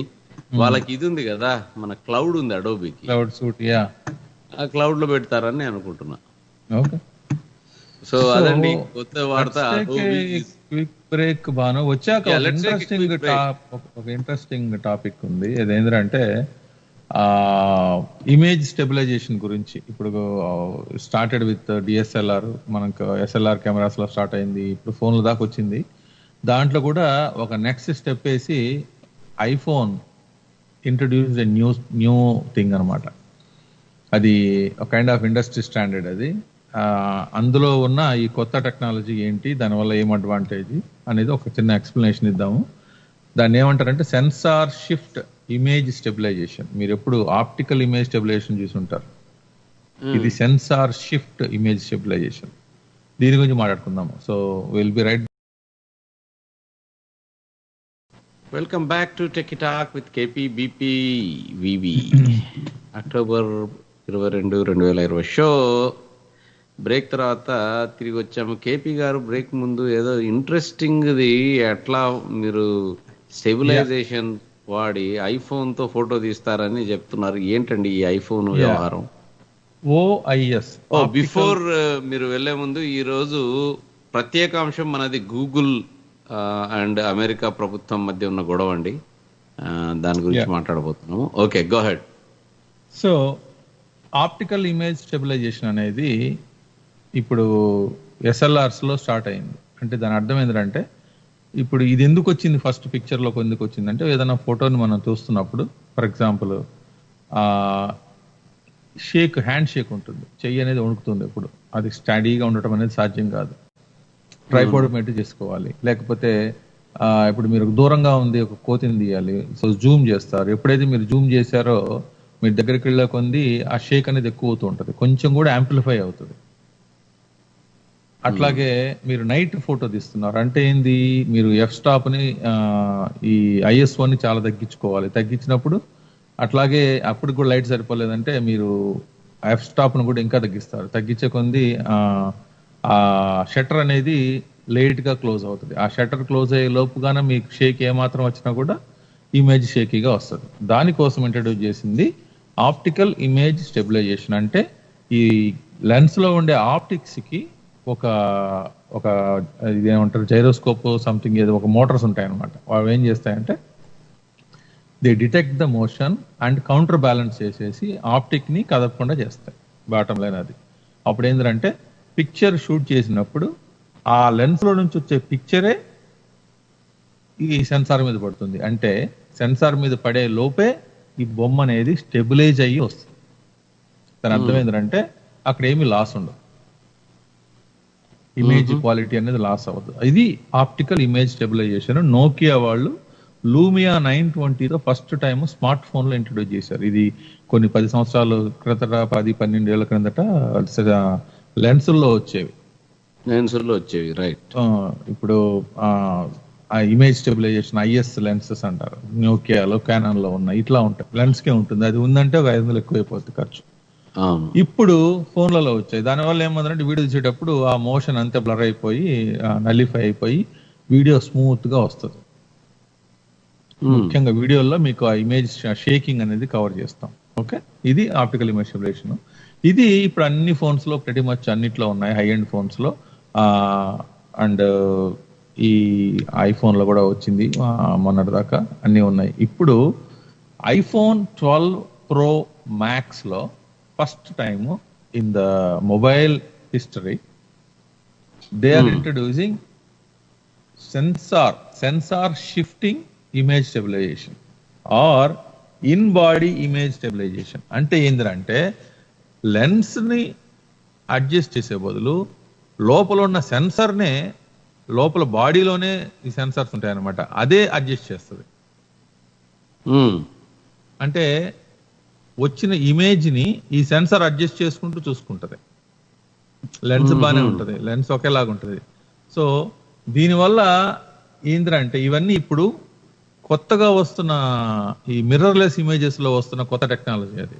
Speaker 3: వాళ్ళకి ఇది ఉంది కదా, మన క్లౌడ్ ఉంది అడోబీకి,
Speaker 4: క్లౌడ్ సూట్,
Speaker 3: ఆ క్లౌడ్ లో పెడతారని నేను అనుకుంటున్నా. సో అదండి కొత్త వార్త.
Speaker 4: క్విక్ బ్రేక్ బాను వచ్చాక ఒక ఇంట్రెస్టింగ్ టాపిక్ ఉంది. అదేంటంటే ఇమేజ్ స్టెబిలైజేషన్ గురించి. ఇప్పుడు స్టార్టెడ్ విత్ డిఎస్ఎల్ఆర్, మనకు ఎస్ఎల్ఆర్ కెమెరాస్ లో స్టార్ట్ అయింది, ఇప్పుడు ఫోన్ల దాకా వచ్చింది. దాంట్లో కూడా ఒక నెక్స్ట్ స్టెప్ వేసి ఐఫోన్ ఇంట్రడ్యూస్ న్యూ థింగ్ అనమాట. అది ఒక కైండ్ ఆఫ్ ఇండస్ట్రీ స్టాండర్డ్. అది అందులో ఉన్న ఈ కొత్త టెక్నాలజీ ఏంటి, దానివల్ల ఏం అడ్వాంటేజ్ అనేది ఒక చిన్న ఎక్స్ప్లెనేషన్ ఇద్దాము. దాన్ని ఏమంటారంటే సెన్సార్ షిఫ్ట్ ఇమేజ్ స్టెబిలైజేషన్. మీరు ఎప్పుడు ఆప్టికల్ ఇమేజ్ స్టెబిలైజేషన్ చూసి ఉంటారు, ఇది సెన్సార్ షిఫ్ట్ ఇమేజ్ స్టెబిలైజేషన్. దీని గురించి మాట్లాడుకుందాము. So will be right.
Speaker 3: Welcome back to techie talk with KP BP VV. October 22, 2020 show. Break తర్వాత తిరిగి వచ్చాము. కేపీ గారు బ్రేక్ ముందు ఏదో ఇంట్రెస్టింగ్ది ఎట్లా మీరు స్టెబిలైజేషన్ వాడి ఐఫోన్ తో ఫోటో తీస్తారని చెప్తున్నారు. ఏంటండి ఈ ఐఫోన్ వ్యవహారం?
Speaker 4: OIS.
Speaker 3: బిఫోర్ మీరు వెళ్లే ముందు ఈ రోజు ప్రత్యేకాంశం మనది గూగుల్ అండ్ అమెరికా ప్రభుత్వం మధ్య ఉన్న గొడవ అండి. దాని గురించి మాట్లాడబోతున్నాము. Okay, go ahead.
Speaker 4: So optical image stabilization అనేది ఇప్పుడు SLRs లో స్టార్ట్ అయింది. అంటే దాని అర్థం ఏంటంటే, ఇప్పుడు ఇది ఎందుకు వచ్చింది, ఫస్ట్ పిక్చర్లోకి ఎందుకు వచ్చింది అంటే, ఏదైనా ఫోటోని మనం చూస్తున్నప్పుడు ఫర్ ఎగ్జాంపుల్ హ్యాండ్ షేక్ ఉంటుంది, చెయ్యి అనేది వణుకుతుంది. ఇప్పుడు అది స్టడీగా ఉండటం అనేది సాధ్యం కాదు. ట్రైపాడ్ మెయింటైన్ చేసుకోవాలి. లేకపోతే ఇప్పుడు మీరు దూరంగా ఉంది, ఒక కోతిని తీయాలి, సో జూమ్ చేస్తారు. ఎప్పుడైతే మీరు జూమ్ చేశారో మీరు దగ్గరికి వెళ్ళే కొంది ఆ షేక్ అనేది ఎక్కువ అవుతూ ఉంటుంది, కొంచెం కూడా యాంప్లిఫై అవుతుంది. అట్లాగే మీరు నైట్ ఫోటో తీస్తున్నారు అంటే ఏంది, మీరు f-stop-ని ఈ ISO-ని చాలా తగ్గించుకోవాలి. తగ్గించినప్పుడు అట్లాగే అప్పుడు కూడా లైట్ సరిపోలేదంటే మీరు f-stop-ను కూడా ఇంకా తగ్గిస్తారు. తగ్గించే కొంది ఆ షట్టర్ అనేది లేట్ గా క్లోజ్ అవుతుంది. ఆ షట్టర్ క్లోజ్ అయ్యే లోపుగానే మీకు షేక్ ఏమాత్రం వచ్చినా కూడా ఇమేజ్ షేకీగా వస్తుంది. దానికోసం ఇంట్రడ్యూస్ చేసింది ఆప్టికల్ ఇమేజ్ స్టెబిలైజేషన్. అంటే ఈ లెన్స్ లో ఉండే ఆప్టిక్స్ కి ఒక ఇదేమంటారు, జైరోస్కోప్ సంథింగ్ ఏదో ఒక మోటార్స్ ఉంటాయి అనమాట. అవి ఏం చేస్తాయంటే they detect the motion and counter balance చేసేసి ఆప్టిక్ ని కదపకుండా చేస్తాయి. బాటం లైన్ అది. అప్పుడు ఏంటంటే పిక్చర్ షూట్ చేసినప్పుడు ఆ లెన్స్ లో నుంచి వచ్చే పిక్చరే ఈ సెన్సార్ మీద పడుతుంది. అంటే సెన్సార్ మీద పడే లోపే ఈ బొమ్మ అనేది స్టెబిలైజ్ అయ్యి వస్తుంది. దాని అర్థం ఏంటంటే అక్కడ ఏమి లాస్ ఉండదు, ఇమేజ్ క్వాలిటీ అనేది లాస్ అవ్వదు. ఇది ఆప్టికల్ ఇమేజ్ స్టెబిలైజేషన్. నోకియా వాళ్ళు లూమియా 920తో ఫస్ట్ టైం స్మార్ట్ ఫోన్ లో ఇంట్రొడ్యూస్ చేశారు. ఇది కొన్ని 10 సంవత్సరాల క్రితట, 10-12 ఏళ్ల క్రిందట లెన్సుల్లో వచ్చేవి.
Speaker 3: రైట్.
Speaker 4: ఇప్పుడు ఆ ఇమేజ్ స్టెబిలైజేషన్ IS లెన్సెస్ అంటారు. నోకియాలో, క్యానాన్ లో ఉన్నాయి. ఇట్లా ఉంటాయి, లెన్స్ కే ఉంటుంది. అది ఉందంటే ఒక 500 ఎక్కువైపోతుంది ఖర్చు. ఇప్పుడు ఫోన్లలో వచ్చాయి. దానివల్ల ఏమందంటే వీడియో తీసేటప్పుడు ఆ మోషన్ అంతే బ్లర్ అయిపోయి, నలిఫై అయిపోయి వీడియో స్మూత్ గా వస్తుంది. ముఖ్యంగా వీడియోలో మీకు ఆ ఇమేజ్ షేకింగ్ అనేది కవర్ చేస్తాం. ఓకే, ఇది ఆప్టికల్ ఇమేజ్ స్టెబిలైజేషన్. ఇది ఇప్పుడు అన్ని ఫోన్స్ లో ప్రతి మచ్ అన్నిట్లో ఉన్నాయి, హై ఎండ్ ఫోన్స్ లో. అండ్ ఈ ఐఫోన్ లో కూడా వచ్చింది మొన్నటి దాకా, అన్ని ఉన్నాయి. ఇప్పుడు iPhone 12 Pro Max లో first time in the mobile history they are introducing sensor shifting image stabilization or in body image stabilization. అంటే ఏంటంటే లెన్స్ ని అడ్జస్ట్ చేసే బదులు లోపల ఉన్న సెన్సర్నే, లోపల బాడీలోనే ఈ సెన్సార్స్ ఉంటాయి అనమాట, అదే అడ్జస్ట్ చేస్తుంది. అంటే వచ్చిన ఇమేజ్ ని ఈ సెన్సార్ అడ్జస్ట్ చేసుకుంటూ చూసుకుంటది. లెన్స్ బాగానే ఉంటది, లెన్స్ ఒకేలాగా ఉంటది. సో దీనివల్ల ఏంటంటే ఇవన్నీ ఇప్పుడు కొత్తగా వస్తున్న ఈ మిర్రర్లెస్ ఇమేజెస్ లో వస్తున్న కొత్త టెక్నాలజీ. అది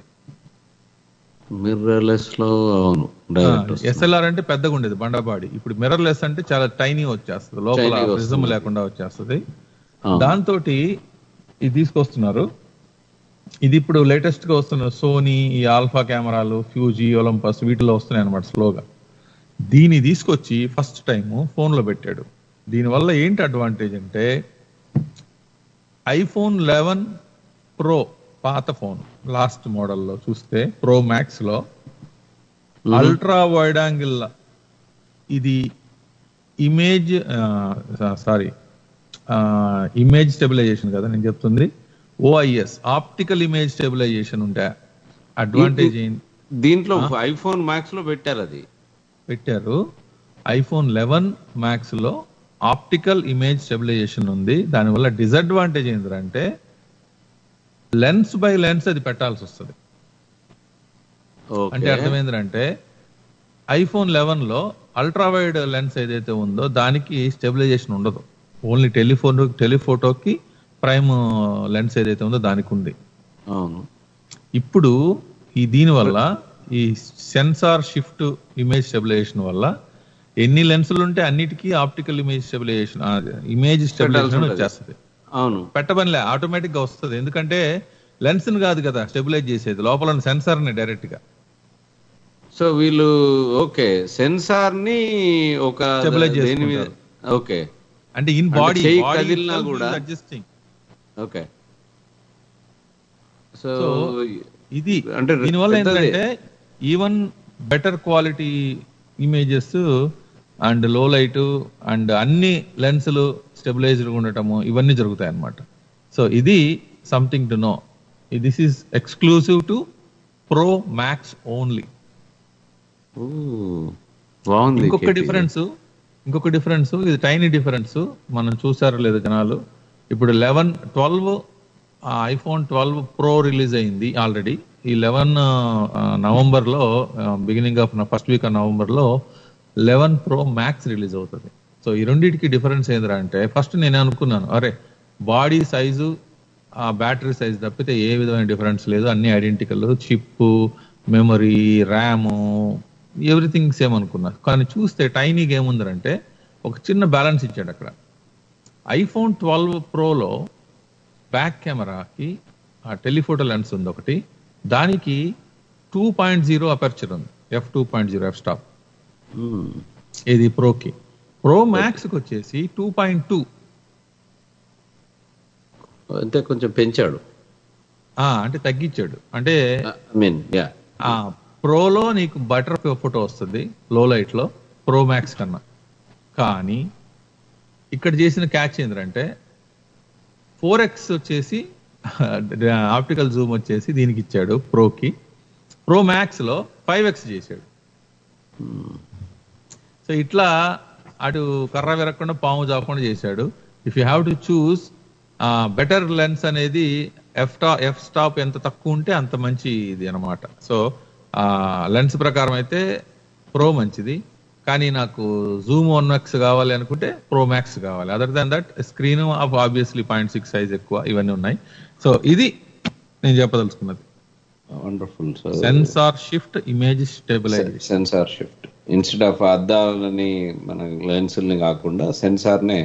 Speaker 3: మిర్రర్లెస్ లో
Speaker 4: SLR అంటే పెద్దగా ఉండేది బండబాడి, ఇప్పుడు మిర్రర్లెస్ అంటే చాలా టైనీ వచ్చేస్తుంది, లోపల ప్రిజం లేకుండా వచ్చేస్తుంది. దాంతో ఇది తీసుకొస్తున్నారు. ఇది ఇప్పుడు లేటెస్ట్ గా వస్తున్న సోనీ, ఈ ఆల్ఫా కెమెరాలు, ఫ్యూజీ, ఒలంపస్ వీటిలో వస్తున్నాయి అనమాట స్లోగా. దీన్ని తీసుకొచ్చి ఫస్ట్ టైం ఫోన్ లో పెట్టాడు. దీనివల్ల ఏంటి అడ్వాంటేజ్ అంటే iPhone 11 Pro పాత ఫోన్ లాస్ట్ మోడల్లో చూస్తే ప్రో మ్యాక్స్ లో అల్ట్రా వైడ్ యాంగిల్ ఇది ఇమేజ్ స్టెబిలైజేషన్ కదా నేను చెప్తుంది, OIS ఆప్టికల్ ఇమేజ్ స్టెబిలైజేషన్ ఉంటే అడ్వాంటేజ్ ఏంటి
Speaker 3: దీంట్లో iPhone Max లో పెట్టారు. అది
Speaker 4: పెట్టారు. ఐఫోన్ 11 మ్యాక్స్ లో ఆప్టికల్ ఇమేజ్ స్టెబిలైజేషన్ ఉంది. దానివల్ల డిసడ్వాంటేజ్ ఏంటంటే లెన్స్ బై లెన్స్ అది పెట్టాల్సి వస్తుంది. అంటే అర్థమైందంటే ఐఫోన్ 11 లో అల్ట్రా వైడ్ లెన్స్ ఏదైతే ఉందో దానికి స్టెబిలైజేషన్ ఉండదు. ఓన్లీ టెలిఫోటోకి ప్రైమ్ లెన్స్ ఏదైతే ఉందో దానికి ఉంది. ఇప్పుడు దీనివల్ల ఈ సెన్సార్ షిఫ్ట్ ఇమేజ్ స్టెబిలైజేషన్ వల్ల ఎన్ని లెన్సులు ఉంటే అన్నిటికీ ఆప్టికల్ ఇమేజ్ స్టెబిలైజేషన్ వచ్చేస్తుంది.
Speaker 3: అవును,
Speaker 4: పెట్టబనిలే, ఆటోమేటిక్ గా వస్తుంది. ఎందుకంటే లెన్స్ కాదు కదా స్టెబిలైజ్ చేసేది, లోపల సెన్సార్ ని డైరెక్ట్ గా.
Speaker 3: సో వీళ్ళు ఓకే సెన్సార్ ని ఒక
Speaker 4: స్టెబిలైజ్ చేసుకుంటారు.
Speaker 3: ఓకే,
Speaker 4: అంటే ఇన్ బాడీ
Speaker 3: కదిలినా కూడా
Speaker 4: అడ్జస్టింగ్.
Speaker 3: ఓకే, సో
Speaker 4: ఇది
Speaker 3: అంటే
Speaker 4: దీనివల్ల ఏంటంటే even better quality images and లో లైట్ అండ్ అన్ని లెన్సులు స్టెబిలైజ్డ్ ఉండటము ఇవన్నీ జరుగుతాయి అన్నమాట. సో ఇది something to know. This is exclusive to pro max only. ఇంకొక డిఫరెన్స్, ఇది టైనీ డిఫరెన్స్, మనం చూసారో లేదో జనాలు. ఇప్పుడు 12 ఐఫోన్ 12 ప్రో రిలీజ్ అయింది ఆల్రెడీ. ఈ 11 నవంబర్ లో, beginning of first week off November లో 11 ప్రో మ్యాక్స్ రిలీజ్ అవుతుంది. సో ఈ రెండింటికి డిఫరెన్స్ ఏంటంటే అంటే ఫస్ట్ నేను అనుకున్నాను, అరే బాడీ సైజు ఆ బ్యాటరీ సైజ్ తప్పితే ఏ విధమైన డిఫరెన్స్ లేదు, అన్ని identical, chip, memory, RAM, everything same అనుకున్నా. కానీ చూస్తే టైనీగా ఏముందంటే ఒక చిన్న బ్యాలెన్స్ ఇచ్చాడు అక్కడ. ఐఫోన్ 12 ప్రోలో బ్యాక్ కెమెరాకి ఆ టెలిఫోటో లెన్స్ ఉంది ఒకటి, దానికి 2.0 అపర్చర్ ఉంది, f2.0 ఎఫ్ స్టాప్. ఇది ప్రోకి. ప్రో మ్యాక్స్ కి వచ్చేసి 2.2.
Speaker 3: అంటే కొంచెం పెంచాడు,
Speaker 4: అంటే తగ్గించాడు. అంటే
Speaker 3: yeah.
Speaker 4: ప్రోలో నీకు బటర్ ఫోటో వస్తుంది లో లైట్ లో ప్రో మ్యాక్స్ కన్నా. కానీ ఇక్కడ చేసిన క్యాచ్ ఏంటంటే 4x వచ్చేసి ఆప్టికల్ జూమ్ వచ్చేసి దీనికి ఇచ్చాడు ప్రోకి. ప్రో మ్యాక్స్ లో 5x చేశాడు. సో ఇట్లా అటు కర్ర విరగకుండా పాము జాకుండా చేశాడు. If you have to choose better lens అనేది ఎఫ్ స్టాప్ ఎంత తక్కువ ఉంటే అంత మంచి ఇది అనమాట. సో లెన్స్ ప్రకారం అయితే ప్రో మంచిది, కానీ నాకు జూమ్ 1x కావాలి అనుకుంటే ప్రో మ్యాక్స్ కావాలి. Other than that screen of obviously 0.6 size ఎక్కువ, ఇవన్నీ ఉన్నాయి. సో ఇది నేను చెప్పదలుచుకున్నది.
Speaker 3: Wonderful.
Speaker 4: Sensor shift image stabilization.
Speaker 3: Sensor shift instead of అద్దాలని మన లెన్సుల్ని కాకుండా సెన్సార్నే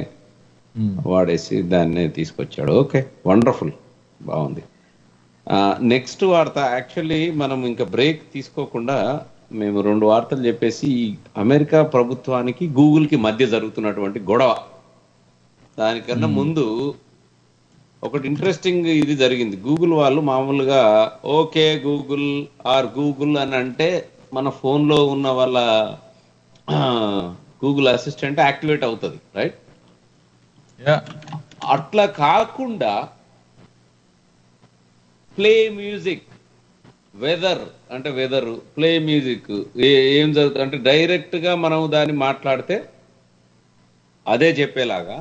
Speaker 3: వాడేసి దాన్ని తీసుకొచ్చాడు. ఓకే, వండర్ఫుల్, బాగుంది. నెక్స్ట్ వార్త, యాక్చువల్లీ మనం ఇంకా బ్రేక్ తీసుకోకుండా మేము 2 వార్తలు చెప్పేసి అమెరికా ప్రభుత్వానికి గూగుల్కి మధ్య జరుగుతున్నటువంటి గొడవ, దానికన్నా ముందు ఒకటి ఇంట్రెస్టింగ్ ఇది జరిగింది. గూగుల్ వాళ్ళు మామూలుగా ఓకే గూగుల్ ఆర్ గూగుల్ అని అంటే మన ఫోన్లో ఉన్న వాళ్ళ గూగుల్ అసిస్టెంట్ యాక్టివేట్ అవుతుంది, రైట్? అట్లా కాకుండా ప్లే మ్యూజిక్, వెదర్ అంటే వెదర్, ప్లే మ్యూజిక్ ఏం జరుగుతుంది అంటే డైరెక్ట్ గా మనం దాన్ని మాట్లాడితే అదే చెప్పేలాగా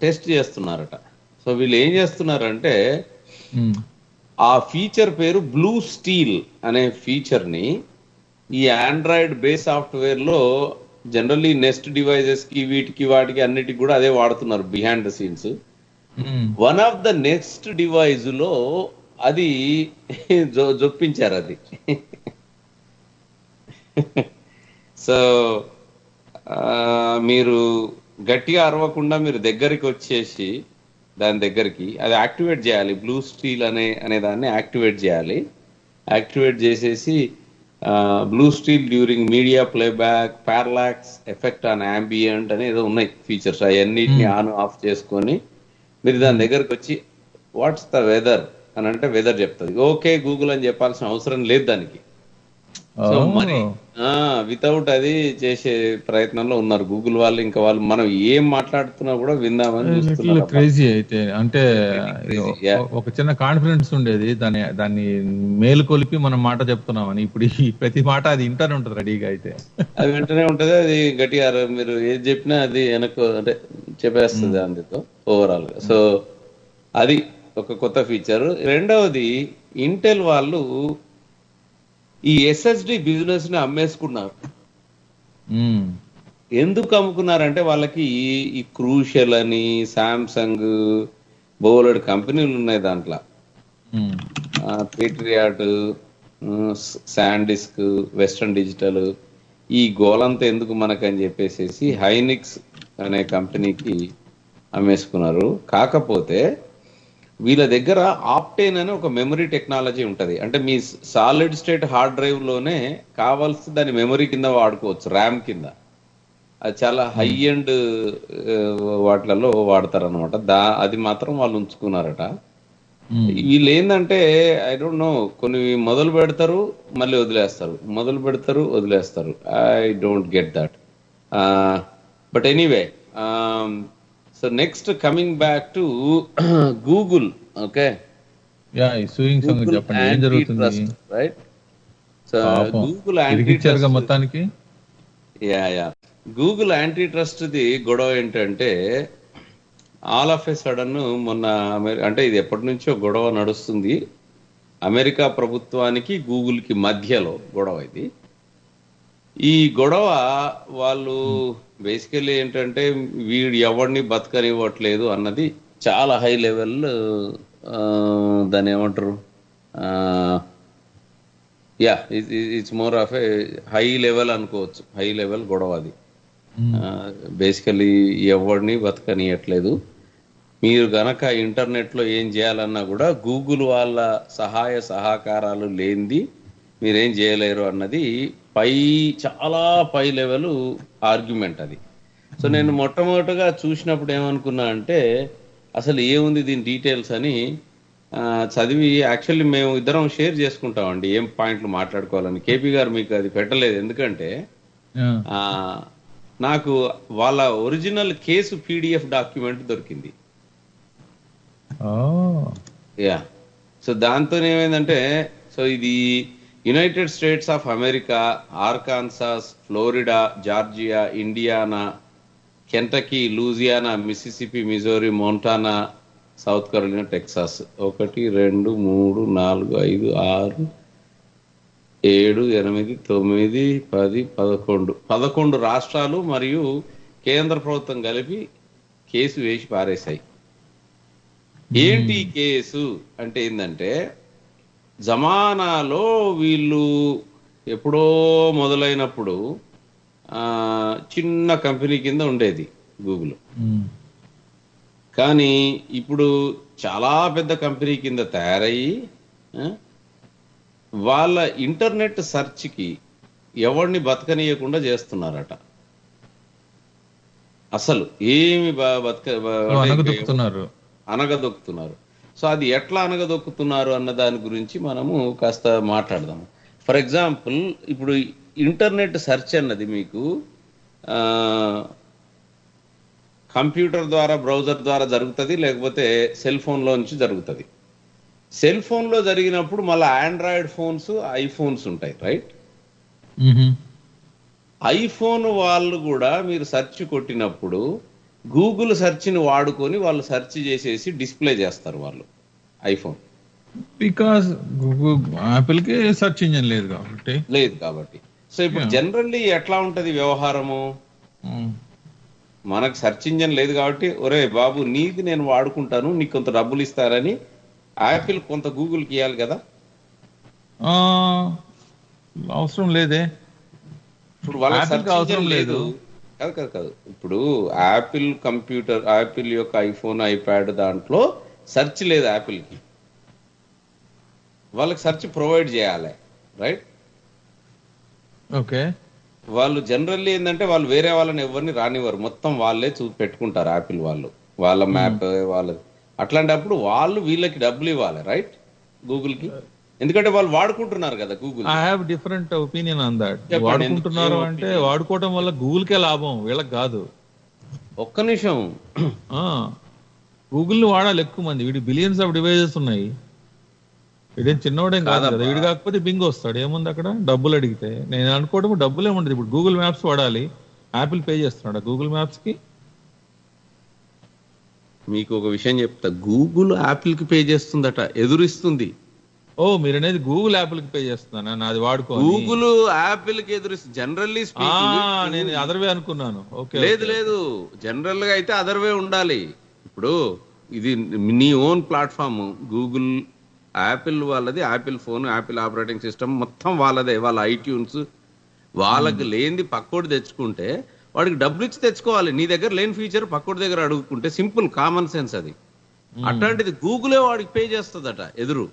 Speaker 3: టెస్ట్ చేస్తున్నారట. సో వీళ్ళు ఏం చేస్తున్నారంటే ఆ ఫీచర్ పేరు బ్లూ స్టీల్ అనే ఫీచర్ ని ఈ ఆండ్రాయిడ్ బేస్ సాఫ్ట్వేర్ లో జనరల్లీ నెస్ట్ డివైజెస్ కి వీటికి వాటికి అన్నిటికి కూడా అదే వాడుతున్నారు behind the scenes. One of the next device లో అది జొప్పించారు అది. సో మీరు గట్టిగా అరవకుండా మీరు దగ్గరికి వచ్చేసి దాని దగ్గరికి అది యాక్టివేట్ చేయాలి. బ్లూ స్టీల్ అనే దాన్ని యాక్టివేట్ చేయాలి. యాక్టివేట్ చేసేసి blue steel during media playback, parallax, effect on ambient అని ఏదో ఉన్నాయి ఫీచర్స్. అవన్నిటిని ఆన్ ఆఫ్ చేసుకొని మీరు దాని దగ్గరకు వచ్చి వాట్స్ ద వెదర్ అని అంటే వెదర్ చెప్తుంది. ఓకే గూగుల్ అని చెప్పాల్సిన అవసరం లేదు దానికి. సో మరి వితౌట్ అది చేసే ప్రయత్నంలో ఉన్నారు గూగుల్ వాళ్ళు. ఇంకా వాళ్ళు మనం ఏం మాట్లాడుతున్నా కూడా విందామని చూస్తున్నారు.
Speaker 4: క్రేజీ అయితే అంటే
Speaker 3: Yeah.
Speaker 4: ఒక చిన్న కాన్ఫిడెన్స్ ఉండేది, దాన్ని మేలు కొలిపి మనం మాట చెప్తున్నామని. ఇప్పుడు ఈ ప్రతి మాట అది ఇంటనే ఉంటుంది రెడీగా అయితే.
Speaker 3: అది వెంటనే ఉంటది, అది గట్టిగా మీరు ఏది చెప్పినా అది వెనక్కు అంటే చెప్పేస్తుంది అందుతో ఓవరాల్ గా. సో అది ఒక కొత్త ఫీచర్. రెండవది, ఇంటెల్ వాళ్ళు ఈ ఎస్ఎస్డి బిజినెస్ ని అమ్మేసుకున్నారు. ఎందుకు అమ్ముకున్నారంటే వాళ్ళకి ఈ క్రూషల్ అని సామ్సంగ్ బోలెడు కంపెనీలు ఉన్నాయి దాంట్లో. పేట్రియాట్, శాండిస్క్, వెస్టర్న్ డిజిటల్, ఈ గోలంతా ఎందుకు మనకని చెప్పేసి హైనిక్స్ అనే కంపెనీకి అమ్మేసుకున్నారు. కాకపోతే వీళ్ళ దగ్గర ఆప్టేన్ అనే ఒక మెమరీ టెక్నాలజీ ఉంటది. అంటే మీ సాలిడ్ స్టేట్ హార్డ్ డ్రైవ్ లోనే కావాల్సి దాని మెమరీ కింద వాడుకోవచ్చు, ర్యామ్ కింద. అది చాలా హై ఎండ్ వాటిలలో వాడతారు అనమాట. అది మాత్రం వాళ్ళు ఉంచుకున్నారట. వీళ్ళు ఏంటంటే ఐ డోంట్ నో, కొన్ని మొదలు పెడతారు మళ్ళీ వదిలేస్తారు, మొదలు పెడతారు వదిలేస్తారు. I don't get that. But anyway, so next coming back to Google. Okay,
Speaker 4: చెప్పండి ఏం జరుగుతుంది,
Speaker 3: రైట్? సో గూగుల్ యాంటీ
Speaker 4: మొత్తానికి
Speaker 3: గూగుల్ యాంటీ ట్రస్ట్ ది గొడవ ఏంటంటే, ఆల్ ఆఫ్ ఎ సడన్ మొన్న అంటే ఇది ఎప్పటి నుంచో గొడవ నడుస్తుంది. అమెరికా ప్రభుత్వానికి గూగుల్ కి మధ్యలో గొడవ ఇది. ఈ గొడవ వాళ్ళు బేసికల్లీ ఏంటంటే, వీడు ఎవరిని బతకనివ్వట్లేదు అన్నది చాలా హై లెవెల్, దాన్ని ఏమంటారు, it's more of A high level అనుకోవచ్చు, హై లెవెల్ గొడవ అది. బేసికల్లీ ఎవరిని బతకనియట్లేదు. మీరు గనక ఇంటర్నెట్ లో ఏం చేయాలన్నా కూడా గూగుల్ వాళ్ళ సహాయ సహకారాలు లేనిది మీరేం చేయలేరు అన్నది చాలా పై లెవెల్ ఆర్గ్యుమెంట్ అది. సో నేను మొట్టమొదటిగా చూసినప్పుడు ఏమనుకున్నా అంటే, అసలు ఏముంది దీని డీటెయిల్స్ అని చదివి, యాక్చువల్లీ మేము ఇద్దరం షేర్ చేసుకుంటామండి ఏం పాయింట్లు మాట్లాడుకోవాలని. కేపీ గారు మీకు అది పెట్టలేదు, ఎందుకంటే నాకు వాళ్ళ ఒరిజినల్ కేసు పీడిఎఫ్ డాక్యుమెంట్ దొరికింది. సో దాంతో ఏమైందంటే, సో ఇది United States of America, Arkansas, Florida, Georgia, Indiana, Kentucky, Louisiana, Mississippi, Missouri, Montana, South Carolina, Texas 1 2 3 4 5 6 7 8 9 10 11 రాష్ట్రాలు మరియు కేంద్ర ప్రభుత్వం కలిపి కేసు వేసి పారేశాయి. ఏంటి కేసు అంటే ఏంటంటే, జమానాలో వీళ్ళు ఎప్పుడో మొదలైనప్పుడు చిన్న కంపెనీ కింద ఉండేది గూగుల్. కానీ ఇప్పుడు చాలా పెద్ద కంపెనీ కింద తయారయ్యి వాళ్ళ ఇంటర్నెట్ సెర్చ్కి ఎవరిని బతకనీయకుండా చేస్తున్నారట. అసలు ఏమి అనగదొక్కుతున్నారు. సో అది ఎట్లా అనగదొక్కుతున్నారు అన్న దాని గురించి మనము కాస్త మాట్లాడదాము. ఫర్ ఎగ్జాంపుల్, ఇప్పుడు ఇంటర్నెట్ సెర్చ్ అన్నది మీకు కంప్యూటర్ ద్వారా, బ్రౌజర్ ద్వారా జరుగుతుంది, లేకపోతే సెల్ ఫోన్లో నుంచి జరుగుతుంది. సెల్ ఫోన్లో జరిగినప్పుడు మళ్ళీ ఆండ్రాయిడ్ ఫోన్స్, ఐఫోన్స్ ఉంటాయి, రైట్? ఐఫోన్ వాళ్ళు కూడా మీరు సెర్చ్ కొట్టినప్పుడు గూగుల్ సెర్చ్ని వాడుకొని వాళ్ళు సెర్చ్ చేసేసి డిస్ప్లే చేస్తారు వాళ్ళు ఐఫోన్.
Speaker 4: బికాస్ యాపిల్ కి సెర్చ్ ఇంజిన్ లేదు కాబట్టి.
Speaker 3: సో ఇప్పుడు జనరల్లీ ఎట్లా ఉంటది వ్యవహారము, మనకు సెర్చ్ ఇంజిన్ లేదు కాబట్టి, ఒరే బాబు నీది నేను వాడుకుంటాను, నీకు కొంత డబ్బులు ఇస్తారని యాపిల్ కొంత గూగుల్కి ఇవ్వాలి కదా.
Speaker 4: అవసరం లేదే,
Speaker 3: ఇప్పుడు వాళ్ళకి సెర్చ్ ఇంజిన్ లేదు. కాదు, ఇప్పుడు యాపిల్ కంప్యూటర్, యాపిల్ యొక్క ఐఫోన్, ఐప్యాడ్ దాంట్లో సెర్చ్ లేదు యాపిల్కి, వాళ్ళకి సెర్చ్ ప్రొవైడ్ చేయాలి, రైట్?
Speaker 4: ఓకే.
Speaker 3: వాళ్ళు జనరల్లీ ఏంటంటే వాళ్ళు వేరే వాళ్ళని ఎవరిని రానివ్వరు, మొత్తం వాళ్ళే పెట్టుకుంటారు యాపిల్ వాళ్ళు, వాళ్ళ మ్యాప్ వాళ్ళ. అట్లాంటప్పుడు వాళ్ళు వీళ్ళకి డబ్బులు ఇవ్వాలి, రైట్? గూగుల్కి. ఎందుకంటే వాళ్ళు వాడుకుంటున్నారు కదా Google.
Speaker 4: I have different opinion on that.
Speaker 3: చెప్పండి,
Speaker 4: వాడుకుంటున్నారు
Speaker 3: ఎందుకు?
Speaker 4: అంటే వాడుకోవటం వల్ల గూగుల్కే లాభం, వీళ్ళకి కాదు.
Speaker 3: ఒక్క నిమిషం,
Speaker 4: గూగుల్ ని వాడాలి ఎక్కువ మంది. వీడి బిలియన్స్ ఆఫ్ డివైజెస్ ఉన్నాయి. వీడేం చిన్నవాడేం కాదు కదా. వీడు కాకపోతే బింగ్ వస్తాడు. ఏముంది అక్కడ? డబ్బులు అడిగితే నేను అనుకోవడం డబ్బులు ఏముండదు. ఇప్పుడు గూగుల్ మ్యాప్స్ వాడాలి, యాపిల్ పే చేస్తున్నాడు గూగుల్ మ్యాప్స్ కి.
Speaker 3: మీకు ఒక విషయం చెప్తా, గూగుల్ యాపిల్ కి పే చేస్తుందట, ఎదురిస్తుంది.
Speaker 4: ఓ, మీరు అనేది గూగుల్ యాపిల్ కి పే చేస్తున్నానా? నాది వాడుకో.
Speaker 3: గూగుల్ యాపిల్ కి ఎదురిస్తుంది జనరల్లీ స్పీకింగ్.
Speaker 4: నేను అదర్వే అనుకున్నాను. ఓకే,
Speaker 3: లేదు జనరల్ గా అయితే అదర్వే ఉండాలి. ఇప్పుడు ఇది నీ ఓన్ ప్లాట్ఫామ్. గూగుల్ యాపిల్ వాళ్ళది, Apple phone, Apple operating system మొత్తం వాళ్ళదే. వాళ్ళ ఐట్యూన్స్ వాళ్ళకి లేనిది పక్కోటి తెచ్చుకుంటే వాడికి డబ్బులు ఇచ్చి తెచ్చుకోవాలి. నీ దగ్గర లేని ఫీచర్ పక్కోటి దగ్గర అడుగుకుంటే సింపుల్ కామన్ సెన్స్ అది. అట్లాంటిది గూగులే వాడికి పే చేస్తుందట ఎదురు.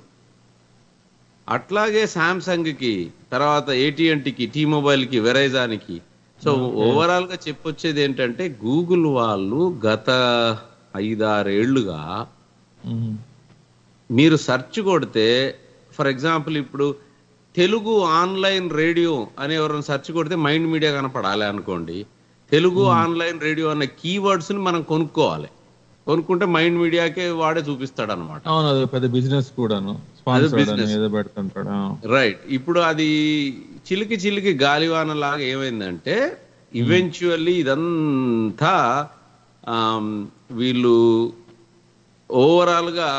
Speaker 3: అట్లాగే సామ్సంగ్ కి, తర్వాత AT&Tకి, T-Mobile కి, వెరైజానికి. సో ఓవరాల్ గా చెప్పొచ్చేది ఏంటంటే గూగుల్ వాళ్ళు గత 5-6 ఏళ్లుగా మీరు సెర్చ్ కొడితే, ఫర్ ఎగ్జాంపుల్ ఇప్పుడు తెలుగు ఆన్లైన్ రేడియో అని ఎవరైనా సెర్చ్ కొడితే మైండ్ మీడియా కనపడాలి అనుకోండి. తెలుగు ఆన్లైన్ రేడియో అన్న కీవర్డ్స్ ని మనం కొనుక్కోవాలి. కొనుక్కుంటే మైండ్ మీడియాకే వాడే చూపిస్తాడు అనమాట.
Speaker 4: అవును, అది పెద్ద బిజినెస్ కూడాను.
Speaker 3: రైట్. ఇప్పుడు అది చిలికి గాలివాన లాగా ఏమైందంటే ఈవెన్చువల్లీ ఇదంతా వీళ్ళు ఓవరాల్ గా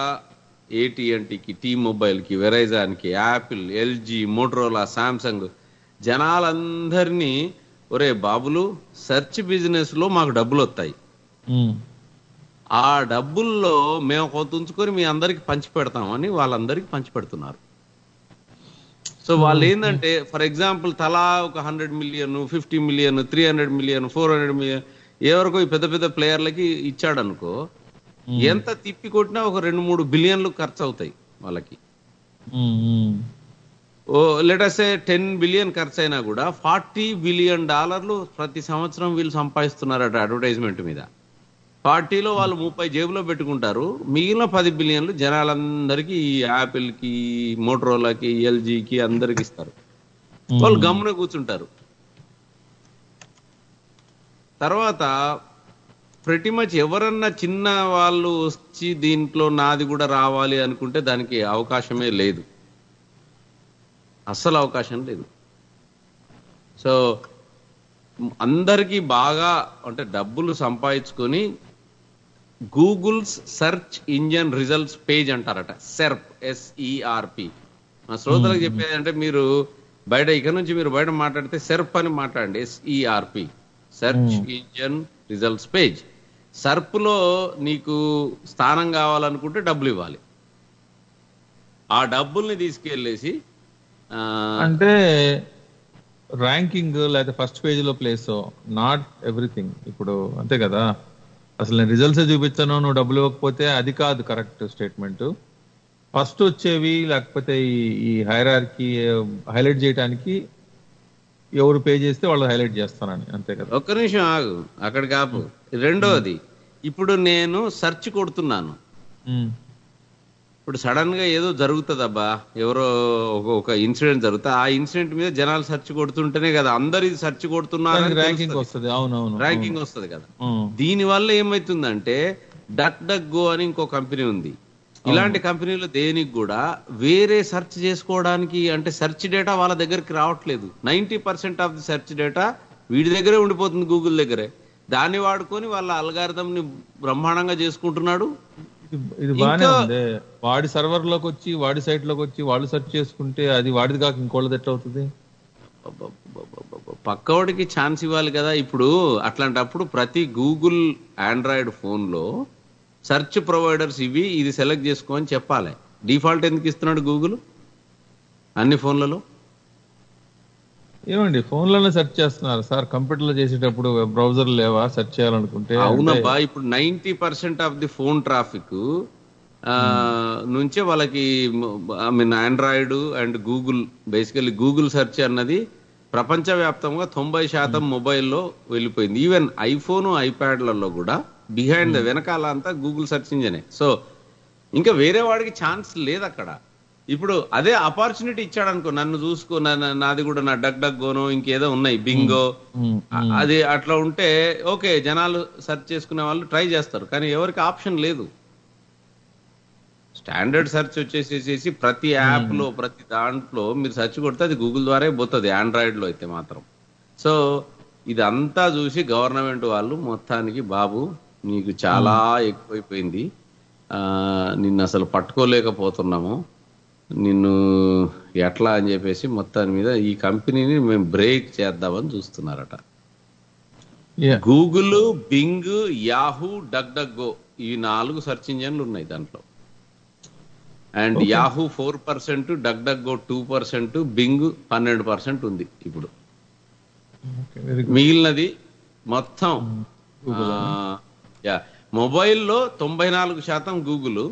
Speaker 3: AT&Tకి, T-Mobileకి, వెరైజాన్కి, యాపిల్, LG, మోటరోలా, సామ్సంగ్ జనాలందరినీ, ఒరే బాబులు సెర్చ్ బిజినెస్ లో మాకు డబ్బులు వస్తాయి, ఆ డబ్బుల్లో మేము కొంత ఉంచుకొని మీ అందరికి పంచి పెడతామని వాళ్ళందరికి పంచి పెడుతున్నారు. సో వాళ్ళు ఏంటంటే ఫర్ ఎగ్జాంపుల్ తలా ఒక 100 మిలియన్, 50 మిలియన్, 300 మిలియన్, 400 మిలియన్ ఎవరికో ఈ పెద్ద పెద్ద ప్లేయర్లకి ఇచ్చాడు అనుకో, ఎంత తిప్పి కొట్టినా ఒక 2-3 బిలియన్లు ఖర్చు అవుతాయి వాళ్ళకి. ఓ లెటస్ సే 10 బిలియన్ ఖర్చు అయినా కూడా $40 బిలియన్ ప్రతి సంవత్సరం వీళ్ళు సంపాదిస్తున్నారట అడ్వర్టైజ్మెంట్ మీద. 40లో వాళ్ళు 30 జేబులో పెట్టుకుంటారు, మిగిలిన 10 బిలియన్లు జనాలందరికీ, యాపిల్ కి, మోటరోలాకి, LGకి అందరికి ఇస్తారు. వాళ్ళు గమ్మున కూర్చుంటారు. తర్వాత ప్రతి మచ్ ఎవరన్నా చిన్న వాళ్ళు వచ్చి దీంట్లో నాది కూడా రావాలి అనుకుంటే దానికి అవకాశమే లేదు, అస్సలు అవకాశం లేదు. సో అందరికీ బాగా అంటే డబ్బులు సంపాదించుకొని Google's search engine results page అంటారట, సెర్ప్, SERP. మా శ్రోతలకు చెప్పేది అంటే మీరు బయట ఇక్కడ నుంచి మీరు బయట మాట్లాడితే సెర్ప్ అని మాట్లాడండి, SERP, search engine results page. SERP లో నీకు స్థానం కావాలనుకుంటే డబ్బులు ఇవ్వాలి. ఆ డబ్బుల్ని తీసుకెళ్లేసి
Speaker 4: అంటే ర్యాంకింగ్ లేదా ఫస్ట్ పేజ్ లో ప్లేస్, నాట్ ఎవ్రీథింగ్. ఇప్పుడు అంతే కదా, అసలు నేను రిజల్ట్స్ చూపించాను, నువ్వు డబ్బులు ఇవ్వకపోతే అది కాదు కరెక్ట్ స్టేట్మెంట్. ఫస్ట్ వచ్చేవి లేకపోతే ఈ హైరార్కీ హైలైట్ చేయడానికి ఎవరు పే చేస్తే వాళ్ళు హైలైట్ చేస్తానని, అంతే కదా.
Speaker 3: ఒక్క నిమిషం ఆగు, అక్కడికి ఆపు. రెండోది, ఇప్పుడు నేను సెర్చ్ కొడుతున్నాను, ఇప్పుడు సడన్ గా ఏదో జరుగుతుందబ్బా, ఎవరో ఒక ఇన్సిడెంట్ జరుగుతా, ఆ ఇన్సిడెంట్ మీద జనాలు సెర్చ్ కొడుతుంటేనే కదా అందరు ఇది సెర్చ్ కొడుతున్నారు,
Speaker 4: ర్యాంకింగ్ వస్తుంది. అవునవును,
Speaker 3: ర్యాంకింగ్ వస్తుంది కదా. దీని వల్ల ఏమైతుందంటే DuckDuckGo అని ఇంకో కంపెనీ ఉంది. ఇలాంటి కంపెనీలు దేనికి కూడా వేరే సెర్చ్ చేసుకోవడానికి అంటే సెర్చ్ డేటా వాళ్ళ దగ్గరికి రావట్లేదు. 90% ఆఫ్ ది సెర్చ్ డేటా వీడి దగ్గరే ఉండిపోతుంది, గూగుల్ దగ్గరే. దాన్ని వాడుకొని వాళ్ళ అల్గారిథం ని బ్రహ్మాండంగా చేసుకుంటున్నాడు.
Speaker 4: ఇది బానే ఉంది. వాడి సర్వర్ లోకి వచ్చి, వాడి సైట్ లోకి వచ్చి వాళ్ళు సెర్చ్ చేసుకుంటే అది వాడిది కాక ఇంకోళ్ళది ఎట్లా అవుతుంది?
Speaker 3: పక్కవాడికి ఛాన్స్ ఇవ్వాలి కదా. ఇప్పుడు అట్లాంటప్పుడు ప్రతి గూగుల్ ఆండ్రాయిడ్ ఫోన్ లో సెర్చ్ ప్రొవైడర్స్ ఇవి, ఇది సెలెక్ట్ చేసుకో అని చెప్పాలి. డిఫాల్ట్ ఎందుకు ఇస్తున్నాడు గూగుల్ అన్ని ఫోన్లలో?
Speaker 4: ఏమండి ఫోన్లోనే సెర్చ్ చేస్తున్నారు సార్, కంప్యూటర్ లో చేసేటప్పుడు బ్రౌజర్ లేవా సెర్చ్ చేయాలనుకుంటే?
Speaker 3: అవునబ్బా, ఇప్పుడు 90% ఆఫ్ ది ఫోన్ ట్రాఫిక్ నుంచే వాళ్ళకి I mean Android and Google, basically Google search అన్నది ప్రపంచవ్యాప్తంగా 90% మొబైల్లో వెళ్ళిపోయింది. ఈవెన్ ఐఫోన్, ఐప్యాడ్లలో కూడా బిహైండ్ వెనకాల అంతా గూగుల్ సెర్చ్ ఇంజనే. సో ఇంకా వేరే వాడికి ఛాన్స్ లేదు అక్కడ. ఇప్పుడు అదే ఆపర్చునిటీ ఇచ్చాడు అనుకో, నన్ను చూసుకో, నాది కూడా నా డగ్ డగ్ గోనో ఇంకేదో ఉన్నాయి, బింగో, అది అట్లా ఉంటే ఓకే, జనాలు సెర్చ్ చేసుకునే వాళ్ళు ట్రై చేస్తారు. కానీ ఎవరికి ఆప్షన్ లేదు. స్టాండర్డ్ సెర్చ్ వచ్చేసేసి ప్రతి యాప్ లో ప్రతి దాంట్లో మీరు సెర్చ్ కొడితే అది గూగుల్ ద్వారా పోతుంది, ఆండ్రాయిడ్ లో అయితే మాత్రం. సో ఇదంతా చూసి గవర్నమెంట్ వాళ్ళు మొత్తానికి బాబు నీకు చాలా ఎక్కువైపోయింది, నిన్ను అసలు పట్టుకోలేకపోతున్నాము, నిన్ను ఎట్లా అని చెప్పేసి మొత్తాన్ని మీద ఈ కంపెనీని మేము బ్రేక్ చేద్దామని చూస్తున్నారట. Google, Bing, Yahoo, Duck Duck Go ఈ 4 సెర్చ్ ఇంజన్లు ఉన్నాయి దాంట్లో. And Yahoo 4%, Duck Duck Go 2%, Bing 12% ఉంది ఇప్పుడు. మిగిలినది మొత్తం మొబైల్లో 94% గూగుల్,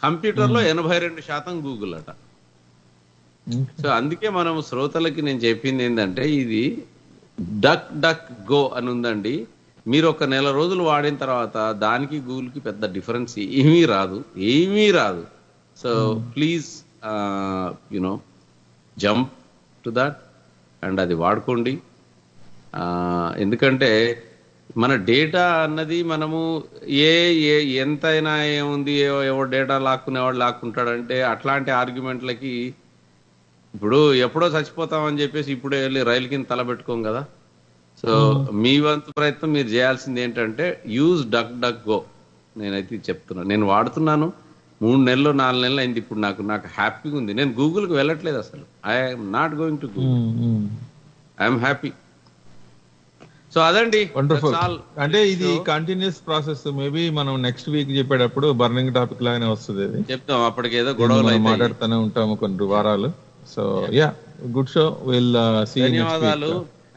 Speaker 3: కంప్యూటర్లో 82% గూగుల్ అట. సో అందుకే మనం శ్రోతలకి నేను చెప్పింది ఏంటంటే, ఇది డక్ డక్ గో అని ఉందండి, మీరు ఒక నెల రోజులు వాడిన తర్వాత దానికి గూగుల్కి పెద్ద డిఫరెన్స్ ఏమీ రాదు. So please you know jump to that and అది వాడుకోండి. ఎందుకంటే మన డేటా అన్నది మనము ఎంతైనా ఏముంది, ఎవరు డేటా లాక్కునేవాడు లాక్కుంటాడంటే అట్లాంటి ఆర్గ్యుమెంట్లకి ఇప్పుడు ఎప్పుడో చచ్చిపోతామని చెప్పేసి ఇప్పుడే వెళ్ళి రైలు కింద తలబెట్టుకోం కదా. సో మీ వంతు ప్రయత్నం మీరు చేయాల్సింది ఏంటంటే యూజ్ డక్ డక్ గో. నేనైతే చెప్తున్నాను, నేను వాడుతున్నాను 3 నెలలు 4 నెలలు అయింది. ఇప్పుడు నాకు హ్యాపీగా ఉంది. నేను గూగుల్కి వెళ్ళట్లేదు అసలు. I'm not going to Google, I'm happy. So అదండి,
Speaker 4: వండర్ఫుల్. అంటే ఇది కంటిన్యూస్ ప్రాసెస్. మేబీ మనం నెక్స్ట్ వీక్ చెప్పేటప్పుడు బర్నింగ్ టాపిక్ లాగానే వస్తుంది, అది
Speaker 3: చెప్తాం. అప్పటికి ఏదో గొడవలు
Speaker 4: మాట్లాడుతూనే ఉంటాము కొన్ని వారాలు. So yeah, good show, will see you next week.
Speaker 3: ధన్యవాదాలు